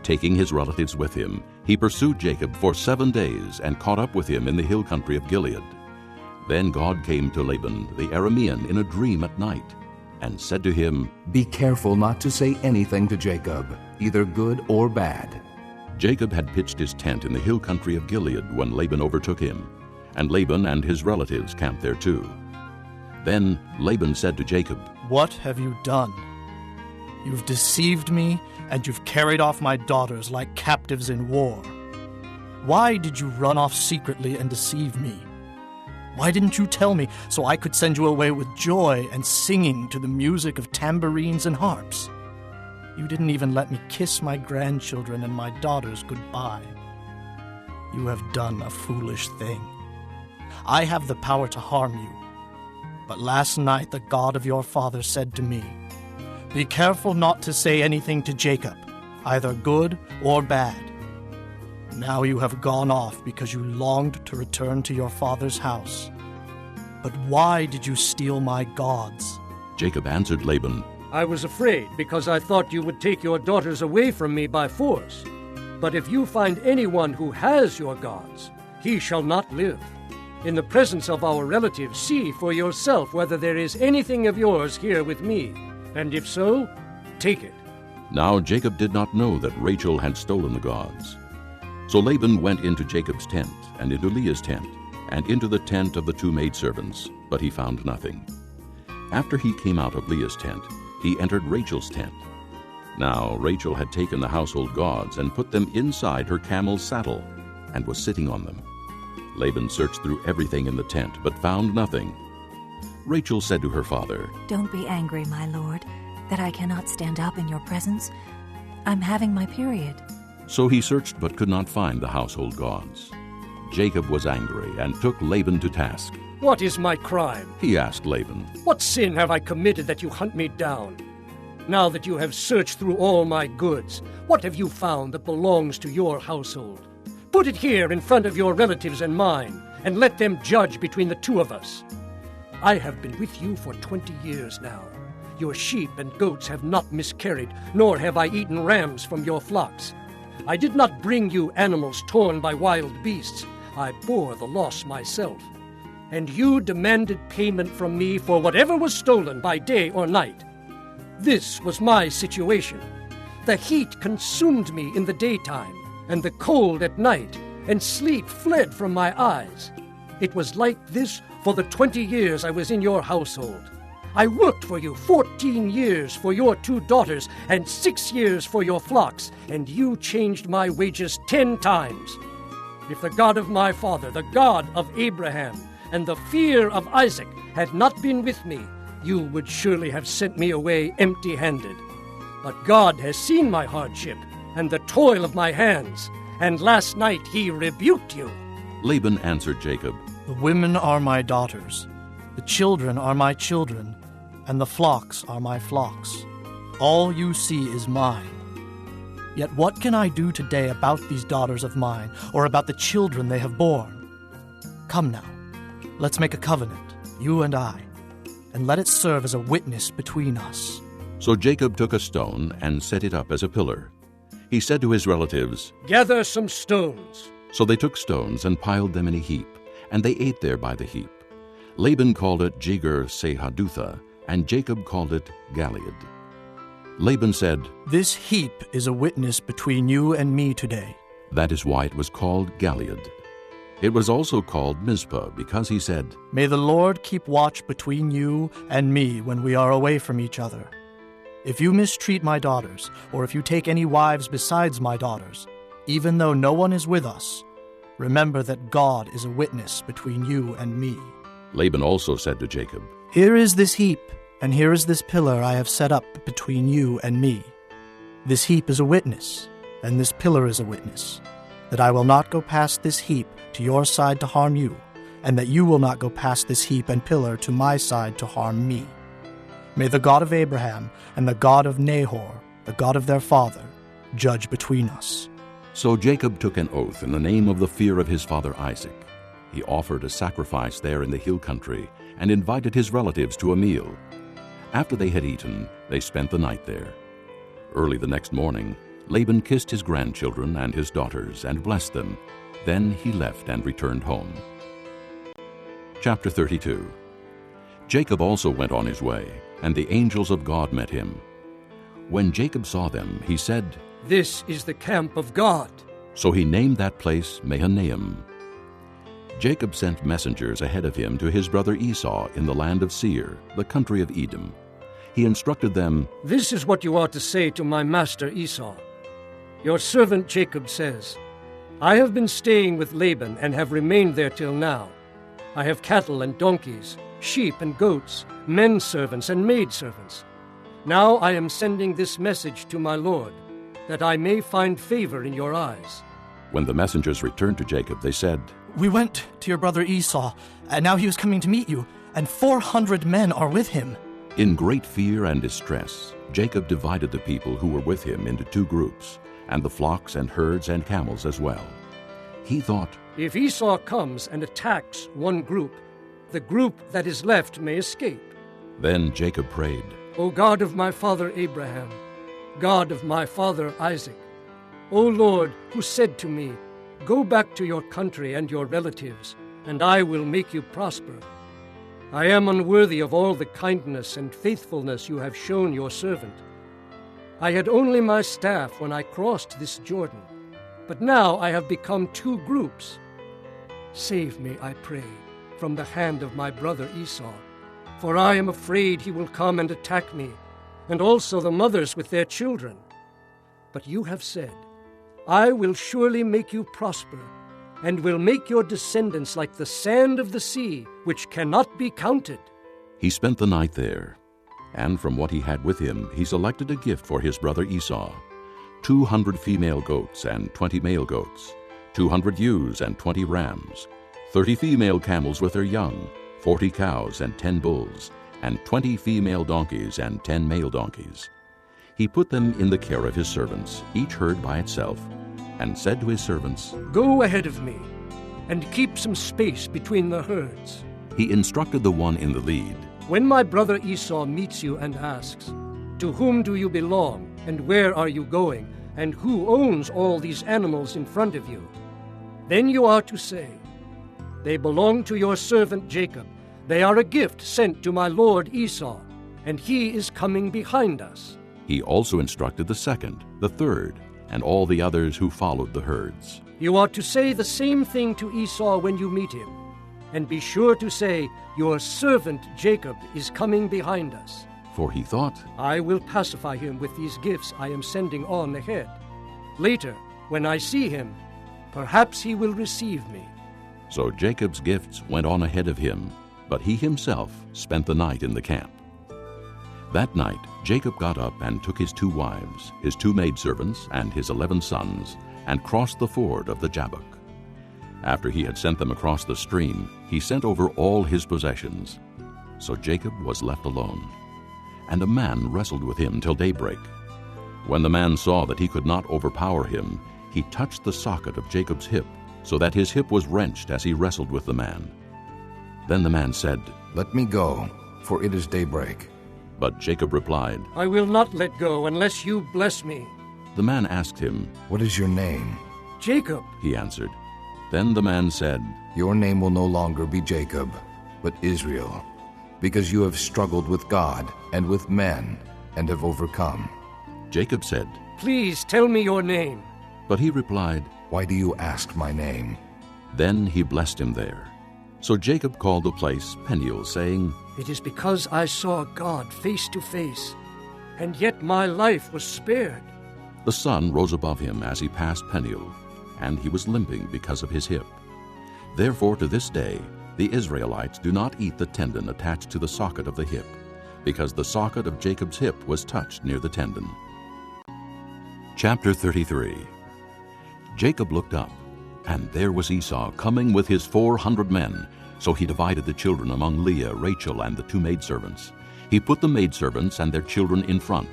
Taking his relatives with him, he pursued Jacob for 7 days and caught up with him in the hill country of Gilead. Then God came to Laban the Aramean in a dream at night, and said to him, "Be careful not to say anything to Jacob, either good or bad." Jacob had pitched his tent in the hill country of Gilead when Laban overtook him, and Laban and his relatives camped there too. Then Laban said to Jacob, "What have you done? You've deceived me, and you've carried off my daughters like captives in war. Why did you run off secretly and deceive me? Why didn't you tell me so I could send you away with joy and singing to the music of tambourines and harps? You didn't even let me kiss my grandchildren and my daughters goodbye. You have done a foolish thing. I have the power to harm you. But last night the God of your father said to me, 'Be careful not to say anything to Jacob, either good or bad.' Now you have gone off because you longed to return to your father's house. But why did you steal my gods?" Jacob answered Laban, "I was afraid because I thought you would take your daughters away from me by force. But if you find anyone who has your gods, he shall not live. In the presence of our relatives, see for yourself whether there is anything of yours here with me, and if so, take it." Now Jacob did not know that Rachel had stolen the gods. So Laban went into Jacob's tent, and into Leah's tent, and into the tent of the 2 maidservants, but he found nothing. After he came out of Leah's tent, he entered Rachel's tent. Now Rachel had taken the household gods and put them inside her camel's saddle, and was sitting on them. Laban searched through everything in the tent, but found nothing. Rachel said to her father, "Don't be angry, my lord, that I cannot stand up in your presence. I'm having my period." So he searched but could not find the household gods. Jacob was angry and took Laban to task. "What is my crime?" he asked Laban. "What sin have I committed that you hunt me down? Now that you have searched through all my goods, what have you found that belongs to your household? Put it here in front of your relatives and mine, and let them judge between the 2 of us. I have been with you for 20 years now. Your sheep and goats have not miscarried, nor have I eaten rams from your flocks. I did not bring you animals torn by wild beasts. I bore the loss myself. And you demanded payment from me for whatever was stolen by day or night. This was my situation. The heat consumed me in the daytime, and the cold at night, and sleep fled from my eyes. It was like this for the 20 years I was in your household. I worked for you 14 years for your 2 daughters and 6 years for your flocks, and you changed my wages 10 times. If the God of my father, the God of Abraham, and the fear of Isaac had not been with me, you would surely have sent me away empty-handed. But God has seen my hardship and the toil of my hands, and last night he rebuked you." Laban answered Jacob, "The women are my daughters, the children are my children, and the flocks are my flocks. All you see is mine. Yet what can I do today about these daughters of mine, or about the children they have borne? Come now, let's make a covenant, you and I, and let it serve as a witness between us." So Jacob took a stone and set it up as a pillar. He said to his relatives, "Gather some stones." So they took stones and piled them in a heap, and they ate there by the heap. Laban called it Jegar-Sahadutha, and Jacob called it Gilead. Laban said, "This heap is a witness between you and me today." That is why it was called Gilead. It was also called Mizpah, because he said, "May the Lord keep watch between you and me when we are away from each other. If you mistreat my daughters, or if you take any wives besides my daughters, even though no one is with us, Remember that God is a witness between you and me." Laban also said to Jacob, "Here is this heap, and here is this pillar I have set up between you and me. This heap is a witness, and this pillar is a witness, that I will not go past this heap to your side to harm you, and that you will not go past this heap and pillar to my side to harm me. May the God of Abraham and the God of Nahor, the God of their father, judge between us." So Jacob took an oath in the name of the fear of his father Isaac. He offered a sacrifice there in the hill country and invited his relatives to a meal. After they had eaten, they spent the night there. Early the next morning, Laban kissed his grandchildren and his daughters and blessed them. Then he left and returned home. Chapter 32. Jacob also went on his way, and the angels of God met him. When Jacob saw them, he said, "This is the camp of God." So he named that place Mahanaim. Jacob sent messengers ahead of him to his brother Esau in the land of Seir, the country of Edom. He instructed them, "This is what you are to say to my master Esau. Your servant Jacob says, I have been staying with Laban and have remained there till now. I have cattle and donkeys, sheep and goats, men servants and maid servants. Now I am sending this message to my lord, that I may find favor in your eyes." When the messengers returned to Jacob, they said, "We went to your brother Esau, and now he is coming to meet you, and 400 men are with him." In great fear and distress, Jacob divided the people who were with him into 2 groups, and the flocks and herds and camels as well. He thought, "If Esau comes and attacks one group, the group that is left may escape." Then Jacob prayed, "O God of my father Abraham, God of my father Isaac, O Lord, who said to me, 'Go back to your country and your relatives, and I will make you prosper.' I am unworthy of all the kindness and faithfulness you have shown your servant. I had only my staff when I crossed this Jordan, but now I have become 2 groups. Save me, I pray, from the hand of my brother Esau, for I am afraid he will come and attack me, and also the mothers with their children. But you have said, I will surely make you prosper, and will make your descendants like the sand of the sea, which cannot be counted." He spent the night there, and from what he had with him he selected a gift for his brother Esau, 200 female goats and 20 male goats, 200 ewes and 20 rams, 30 female camels with their young, 40 cows and 10 bulls, and 20 female donkeys and 10 male donkeys. He put them in the care of his servants, each herd by itself, and said to his servants, "Go ahead of me, and keep some space between the herds." He instructed the one in the lead, "When my brother Esau meets you and asks, 'To whom do you belong, and where are you going, and who owns all these animals in front of you?' then you are to say, 'They belong to your servant Jacob. They are a gift sent to my lord Esau, and he is coming behind us.'" He also instructed the second, the third, and all the others who followed the herds. "You are to say the same thing to Esau when you meet him, and be sure to say, 'Your servant Jacob is coming behind us.'" For he thought, "I will pacify him with these gifts I am sending on ahead. Later, when I see him, perhaps he will receive me." So Jacob's gifts went on ahead of him, but he himself spent the night in the camp. That night Jacob got up and took his 2 wives, his 2 maidservants, and his 11 sons, and crossed the ford of the Jabbok. After he had sent them across the stream, he sent over all his possessions. So Jacob was left alone, and a man wrestled with him till daybreak. When the man saw that he could not overpower him, he touched the socket of Jacob's hip, so that his hip was wrenched as he wrestled with the man. Then the man said, "Let me go, for it is daybreak." But Jacob replied, "I will not let go unless you bless me." The man asked him, "What is your name?" "Jacob," he answered. Then the man said, "Your name will no longer be Jacob, but Israel, because you have struggled with God and with men, and have overcome." Jacob said, "Please tell me your name." But he replied, "Why do you ask my name?" Then he blessed him there. So Jacob called the place Peniel, saying, "It is because I saw God face to face, and yet my life was spared." The sun rose above him as he passed Peniel. and he was limping because of his hip. Therefore to this day the Israelites do not eat the tendon attached to the socket of the hip, because the socket of Jacob's hip was touched near the tendon. Chapter 33. Jacob looked up, and there was Esau coming with his 400 men. So he divided the children among Leah, Rachel, and the 2 maidservants. He put the maidservants and their children in front,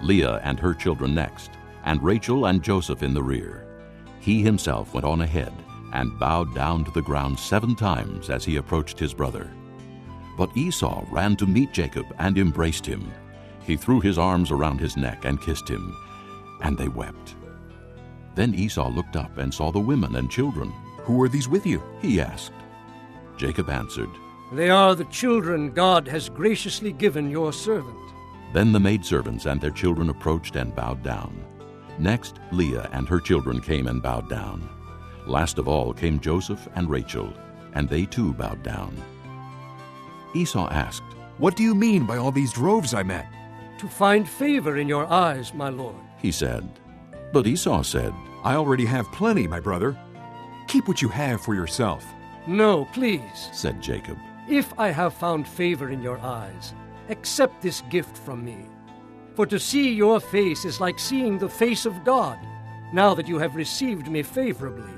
Leah and her children next, and Rachel and Joseph in the rear. He himself went on ahead and bowed down to the ground 7 times as he approached his brother. But Esau ran to meet Jacob and embraced him. He threw his arms around his neck and kissed him, and they wept. Then Esau looked up and saw the women and children. "Who are these with you?" he asked. Jacob answered, "They are the children God has graciously given your servant." Then the maidservants and their children approached and bowed down. Next Leah and her children came and bowed down. Last of all came Joseph and Rachel, and they too bowed down. Esau asked, "What do you mean by all these droves I met?" "To find favor in your eyes, my lord," he said. But Esau said, "I already have plenty, my brother. Keep what you have for yourself." "No, please," said Jacob. "If I have found favor in your eyes, accept this gift from me. For to see your face is like seeing the face of God. Now that you have received me favorably,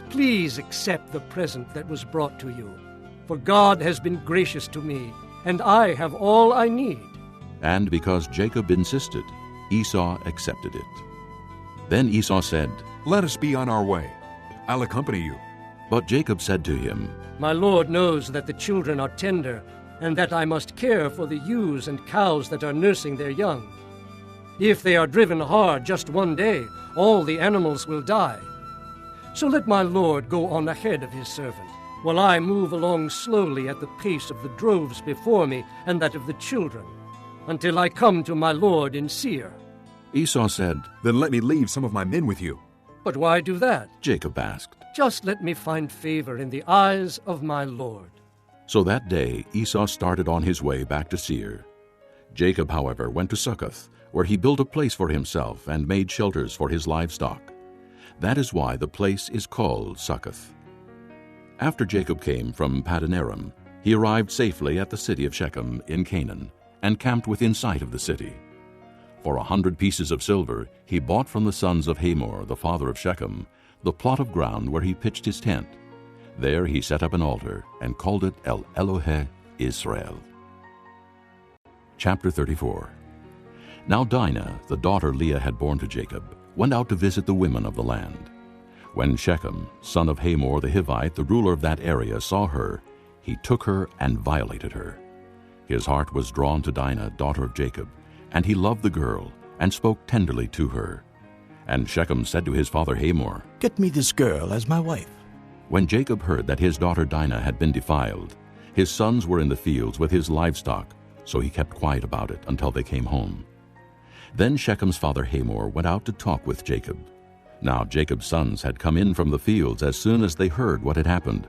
please accept the present that was brought to you. For God has been gracious to me, and I have all I need." And because Jacob insisted, Esau accepted it. Then Esau said, "Let us be on our way. I'll accompany you." But Jacob said to him, "My lord knows that the children are tender, and that I must care for the ewes and cows that are nursing their young. If they are driven hard just one day, all the animals will die. So let my lord go on ahead of his servant, while I move along slowly at the pace of the droves before me and that of the children, until I come to my lord in Seir." Esau said, "Then let me leave some of my men with you." "But why do that?" Jacob asked. "Just let me find favor in the eyes of my lord." So that day Esau started on his way back to Seir. Jacob, however, went to Succoth, where he built a place for himself and made shelters for his livestock. That is why the place is called Succoth. After Jacob came from Paddan-aram, he arrived safely at the city of Shechem in Canaan, and camped within sight of the city. For 100 pieces of silver he bought from the sons of Hamor, the father of Shechem, the plot of ground where he pitched his tent. There he set up an altar and called it El Elohe Israel. Chapter 34. Now Dinah, the daughter Leah had borne to Jacob, went out to visit the women of the land. When Shechem, son of Hamor the Hivite, the ruler of that area, saw her, he took her and violated her. His heart was drawn to Dinah, daughter of Jacob, and he loved the girl, and spoke tenderly to her. And Shechem said to his father Hamor, "Get me this girl as my wife." When Jacob heard that his daughter Dinah had been defiled, his sons were in the fields with his livestock, so he kept quiet about it until they came home. Then Shechem's father Hamor went out to talk with Jacob. Now Jacob's sons had come in from the fields as soon as they heard what had happened.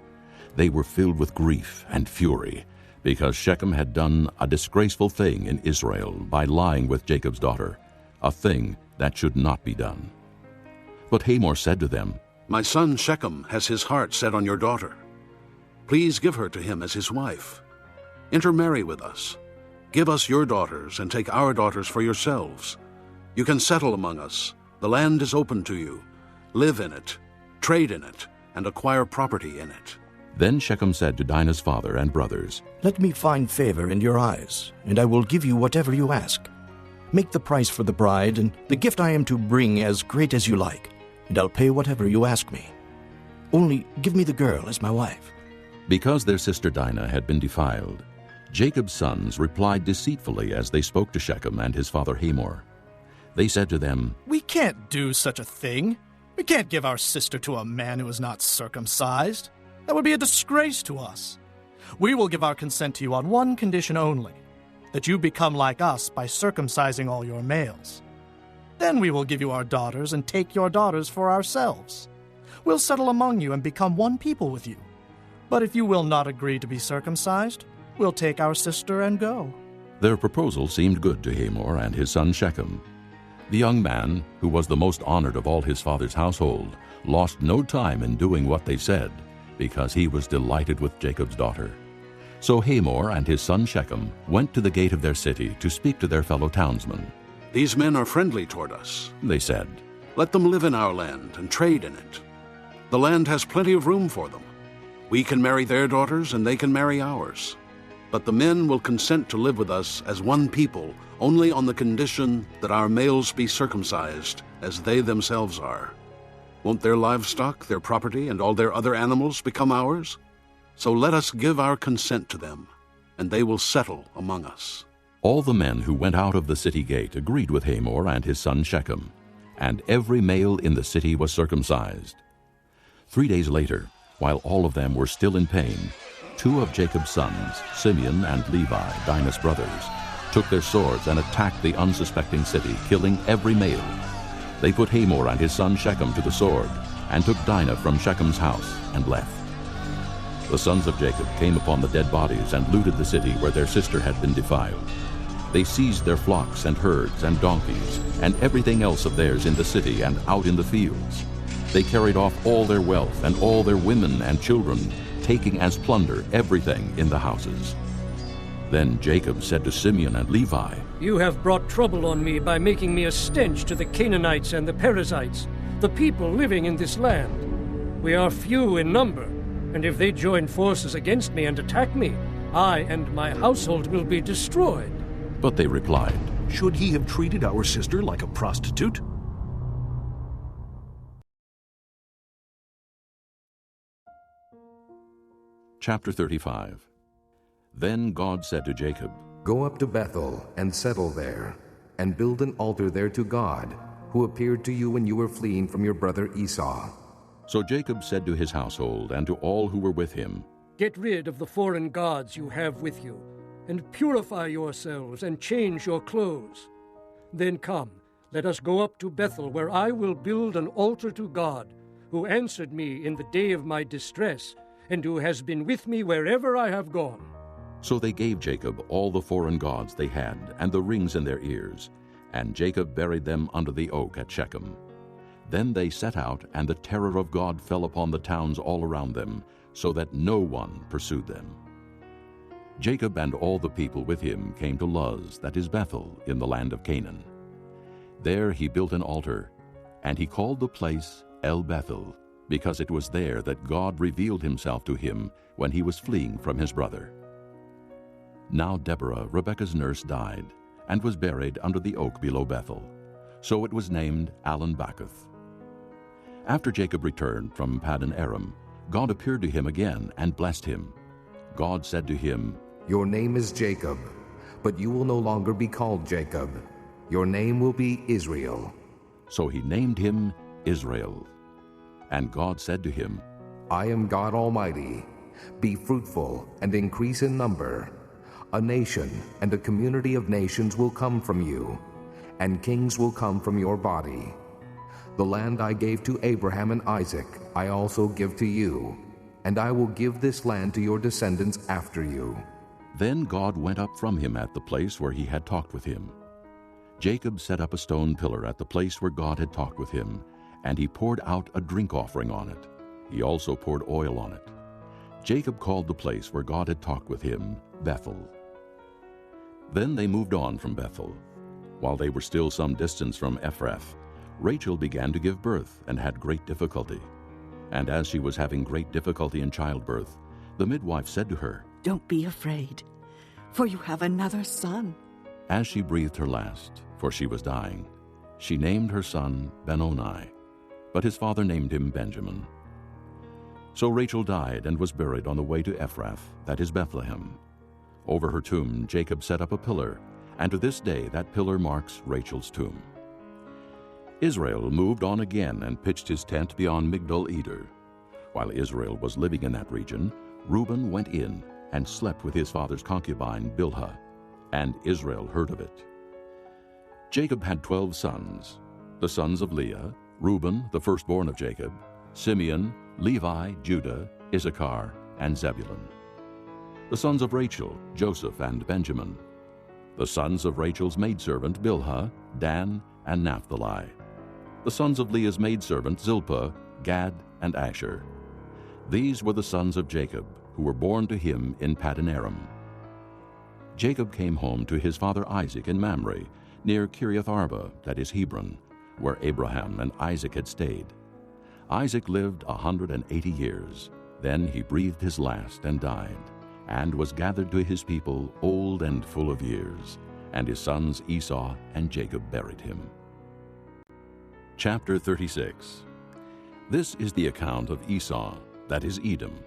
They were filled with grief and fury, because Shechem had done a disgraceful thing in Israel by lying with Jacob's daughter, a thing that should not be done. But Hamor said to them, "My son Shechem has his heart set on your daughter. Please give her to him as his wife. Intermarry with us. Give us your daughters and take our daughters for yourselves. You can settle among us. The land is open to you. Live in it, trade in it, and acquire property in it." Then Shechem said to Dinah's father and brothers, "Let me find favor in your eyes, and I will give you whatever you ask. Make the price for the bride and the gift I am to bring as great as you like, and I'll pay whatever you ask me. Only give me the girl as my wife." Because their sister Dinah had been defiled, Jacob's sons replied deceitfully as they spoke to Shechem and his father Hamor. They said to them, "We can't do such a thing. We can't give our sister to a man who is not circumcised. That would be a disgrace to us. We will give our consent to you on one condition only, that you become like us by circumcising all your males. Then we will give you our daughters and take your daughters for ourselves. We'll settle among you and become one people with you. But if you will not agree to be circumcised, we'll take our sister and go." Their proposal seemed good to Hamor and his son Shechem. The young man, who was the most honored of all his father's household, lost no time in doing what they said, because he was delighted with Jacob's daughter. So Hamor and his son Shechem went to the gate of their city to speak to their fellow townsmen. "These men are friendly toward us," they said. "Let them live in our land and trade in it. The land has plenty of room for them. We can marry their daughters and they can marry ours. But the men will consent to live with us as one people only on the condition that our males be circumcised as they themselves are. Won't their livestock, their property, and all their other animals become ours? So let us give our consent to them, and they will settle among us." All the men who went out of the city gate agreed with Hamor and his son Shechem, and every male in the city was circumcised. 3 days later, while all of them were still in pain, 2 of Jacob's sons, Simeon and Levi, Dinah's brothers, took their swords and attacked the unsuspecting city, killing every male. They put Hamor and his son Shechem to the sword, and took Dinah from Shechem's house and left. The sons of Jacob came upon the dead bodies and looted the city where their sister had been defiled. They seized their flocks and herds and donkeys and everything else of theirs in the city and out in the fields. They carried off all their wealth and all their women and children, taking as plunder everything in the houses. Then Jacob said to Simeon and Levi, "You have brought trouble on me by making me a stench to the Canaanites and the Perizzites, the people living in this land. We are few in number, and if they join forces against me and attack me, I and my household will be destroyed." But they replied, "Should he have treated our sister like a prostitute?" Chapter 35. Then God said to Jacob, "Go up to Bethel and settle there, and build an altar there to God, who appeared to you when you were fleeing from your brother Esau." So Jacob said to his household and to all who were with him, "Get rid of the foreign gods you have with you, and purify yourselves and change your clothes. Then come, let us go up to Bethel, where I will build an altar to God, who answered me in the day of my distress, and who has been with me wherever I have gone." So they gave Jacob all the foreign gods they had and the rings in their ears, and Jacob buried them under the oak at Shechem. Then they set out, and the terror of God fell upon the towns all around them, so that no one pursued them. Jacob and all the people with him came to Luz, that is Bethel, in the land of Canaan. There he built an altar, and he called the place El Bethel, because it was there that God revealed himself to him when he was fleeing from his brother. Now Deborah, Rebekah's nurse, died, and was buried under the oak below Bethel. So it was named Allon-Bacuth. After Jacob returned from Paddan Aram, God appeared to him again and blessed him. God said to him, "Your name is Jacob, but you will no longer be called Jacob. Your name will be Israel." So he named him Israel. And God said to him, "I am God Almighty. Be fruitful and increase in number. A nation and a community of nations will come from you, and kings will come from your body. The land I gave to Abraham and Isaac I also give to you, and I will give this land to your descendants after you." Then God went up from him at the place where he had talked with him. Jacob set up a stone pillar at the place where God had talked with him, and he poured out a drink offering on it. He also poured oil on it. Jacob called the place where God had talked with him Bethel. Then they moved on from Bethel. While they were still some distance from Ephrath, Rachel began to give birth and had great difficulty. And as she was having great difficulty in childbirth, the midwife said to her, "Don't be afraid, for you have another son." As she breathed her last, for she was dying, she named her son Benoni, but his father named him Benjamin. So Rachel died and was buried on the way to Ephrath, that is Bethlehem. Over her tomb Jacob set up a pillar, and to this day that pillar marks Rachel's tomb. Israel moved on again and pitched his tent beyond Migdal-Eder. While Israel was living in that region, Reuben went in and slept with his father's concubine Bilhah, and Israel heard of it. Jacob had 12 sons, the sons of Leah, Reuben, the firstborn of Jacob, Simeon, Levi, Judah, Issachar, and Zebulun. The sons of Rachel, Joseph and Benjamin. The sons of Rachel's maidservant Bilhah, Dan, and Naphtali. The sons of Leah's maidservant Zilpah, Gad, and Asher. These were the sons of Jacob, who were born to him in Paddan-aram. Jacob came home to his father Isaac in Mamre, near Kiriath-arba, that is Hebron, where Abraham and Isaac had stayed. Isaac lived 180 years. Then he breathed his last and died, and was gathered to his people, old and full of years, and his sons Esau and Jacob buried him. Chapter 36. This is the account of Esau, that is Edom.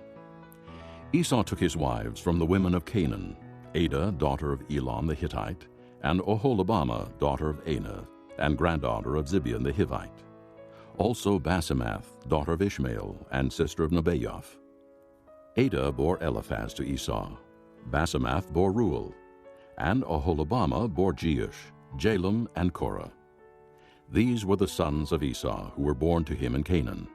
Esau took his wives from the women of Canaan, Adah, daughter of Elon the Hittite, and Oholibamah, daughter of Anah, and granddaughter of Zibeon the Hivite. Also Basemath, daughter of Ishmael, and sister of Nebaioth. Adah bore Eliphaz to Esau. Basemath bore Reuel, and Oholibamah bore Jeush, Jalem, and Korah. These were the sons of Esau, who were born to him in Canaan.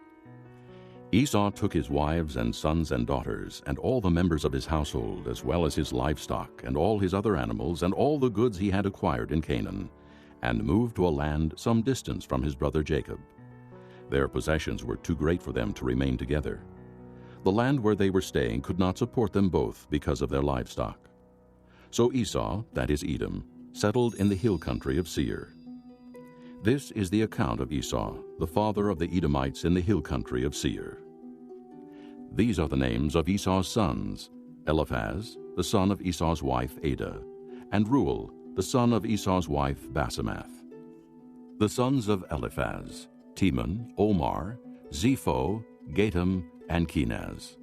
Esau took his wives and sons and daughters, and all the members of his household, as well as his livestock, and all his other animals, and all the goods he had acquired in Canaan, and moved to a land some distance from his brother Jacob. Their possessions were too great for them to remain together. The land where they were staying could not support them both because of their livestock. So Esau, that is Edom, settled in the hill country of Seir. This is the account of Esau, the father of the Edomites in the hill country of Seir. These are the names of Esau's sons: Eliphaz, the son of Esau's wife Adah, and Reuel, the son of Esau's wife Basemath. The sons of Eliphaz: Teman, Omar, Zepho, Gatam, and Kenaz.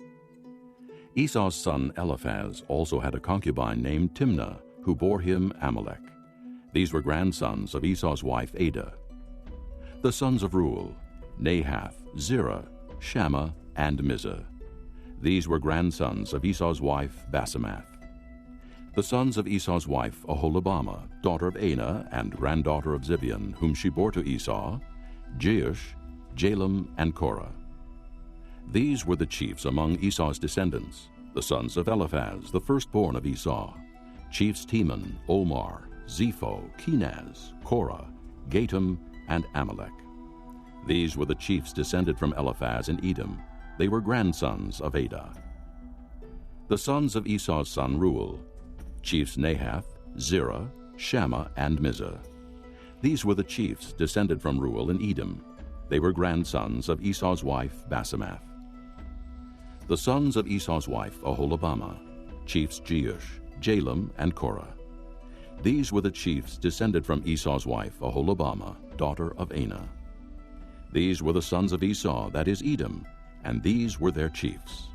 Esau's son Eliphaz also had a concubine named Timnah, who bore him Amalek. These were grandsons of Esau's wife Adah. The sons of Reuel: Nahath, Zerah, Shammah, and Mizah. These were grandsons of Esau's wife Basemath. The sons of Esau's wife Oholibamah, daughter of Anah and granddaughter of Zibeon, whom she bore to Esau: Jeush, Jalem, and Korah. These were the chiefs among Esau's descendants, the sons of Eliphaz, the firstborn of Esau: chiefs Teman, Omar, Zepho, Kenaz, Korah, Gatam, and Amalek. These were the chiefs descended from Eliphaz in Edom. They were grandsons of Adah. The sons of Esau's son Reuel: chiefs Nahath, Zerah, Shammah, and Mizah. These were the chiefs descended from Reuel in Edom. They were grandsons of Esau's wife Basemath. The sons of Esau's wife Oholibamah: chiefs Jeush, Jalem, and Korah. These were the chiefs descended from Esau's wife Oholibamah, daughter of Anah. These were the sons of Esau, that is Edom, and these were their chiefs.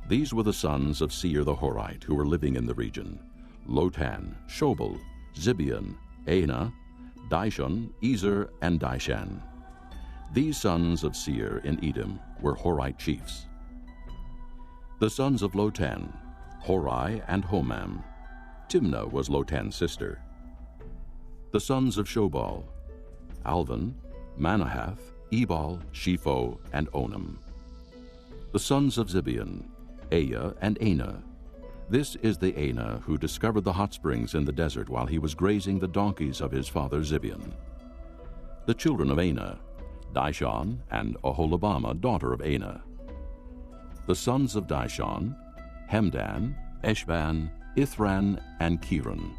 These were the sons of Seir the Horite, who were living in the region: Lotan, Shobal, Zibeon, Anah, Dishon, Ezer, and Dishan. These sons of Seir in Edom were Horite chiefs. The sons of Lotan: Hori and Homam. Timnah was Lotan's sister. The sons of Shobal: Alvan, Manahath, Ebal, Shepho, and Onam. The sons of Zibeon: Aya and Anah. This is the Anah who discovered the hot springs in the desert while he was grazing the donkeys of his father Zibeon. The children of Anah: Dishon and Oholibamah, daughter of Anah. The sons of Dishon: Hemdan, Eshban, Ithran, and Kiran.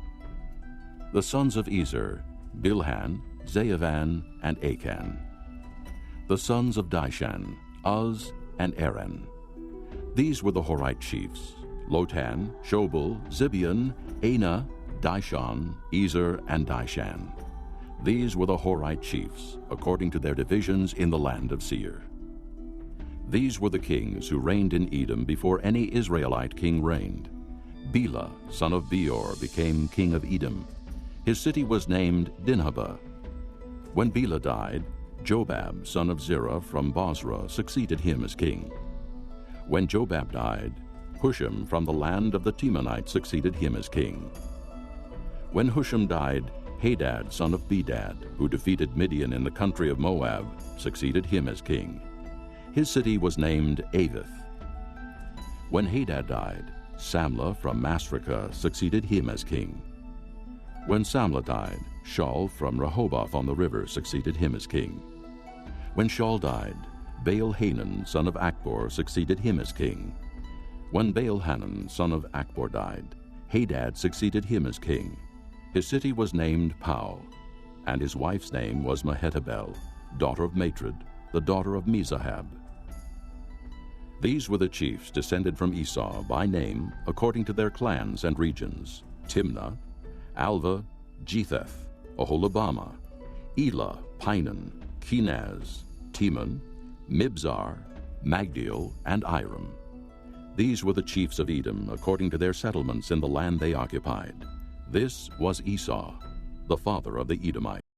The sons of Ezer: Bilhan, Zaavan, and Achan. The sons of Dishan: Uz and Aran. These were the Horite chiefs: Lotan, Shobal, Zibeon, Anah, Dishon, Ezer, and Dishan. These were the Horite chiefs, according to their divisions in the land of Seir. These were the kings who reigned in Edom before any Israelite king reigned. Bela, son of Beor, became king of Edom. His city was named Dinhabah. When Bela died, Jobab, son of Zerah from Bozrah, succeeded him as king. When Jobab died, Husham from the land of the Temanites succeeded him as king. When Husham died, Hadad, son of Bedad, who defeated Midian in the country of Moab, succeeded him as king. His city was named Avith. When Hadad died, Samlah from Masrekah succeeded him as king. When Samlah died, Shaul from Rehoboth on the river succeeded him as king. When Shaul died, Baal-Hanan, son of Akbor, succeeded him as king. When Baal-Hanan, son of Akbor, died, Hadad succeeded him as king. His city was named Pau, and his wife's name was Mehetabel, daughter of Matred, the daughter of Mezahab. These were the chiefs descended from Esau by name according to their clans and regions: Timnah, Alva, Jetheth, Oholibamah, Elah, Pinan, Kenaz, Timon, Mibzar, Magdiel, and Iram. These were the chiefs of Edom according to their settlements in the land they occupied. This was Esau, the father of the Edomites.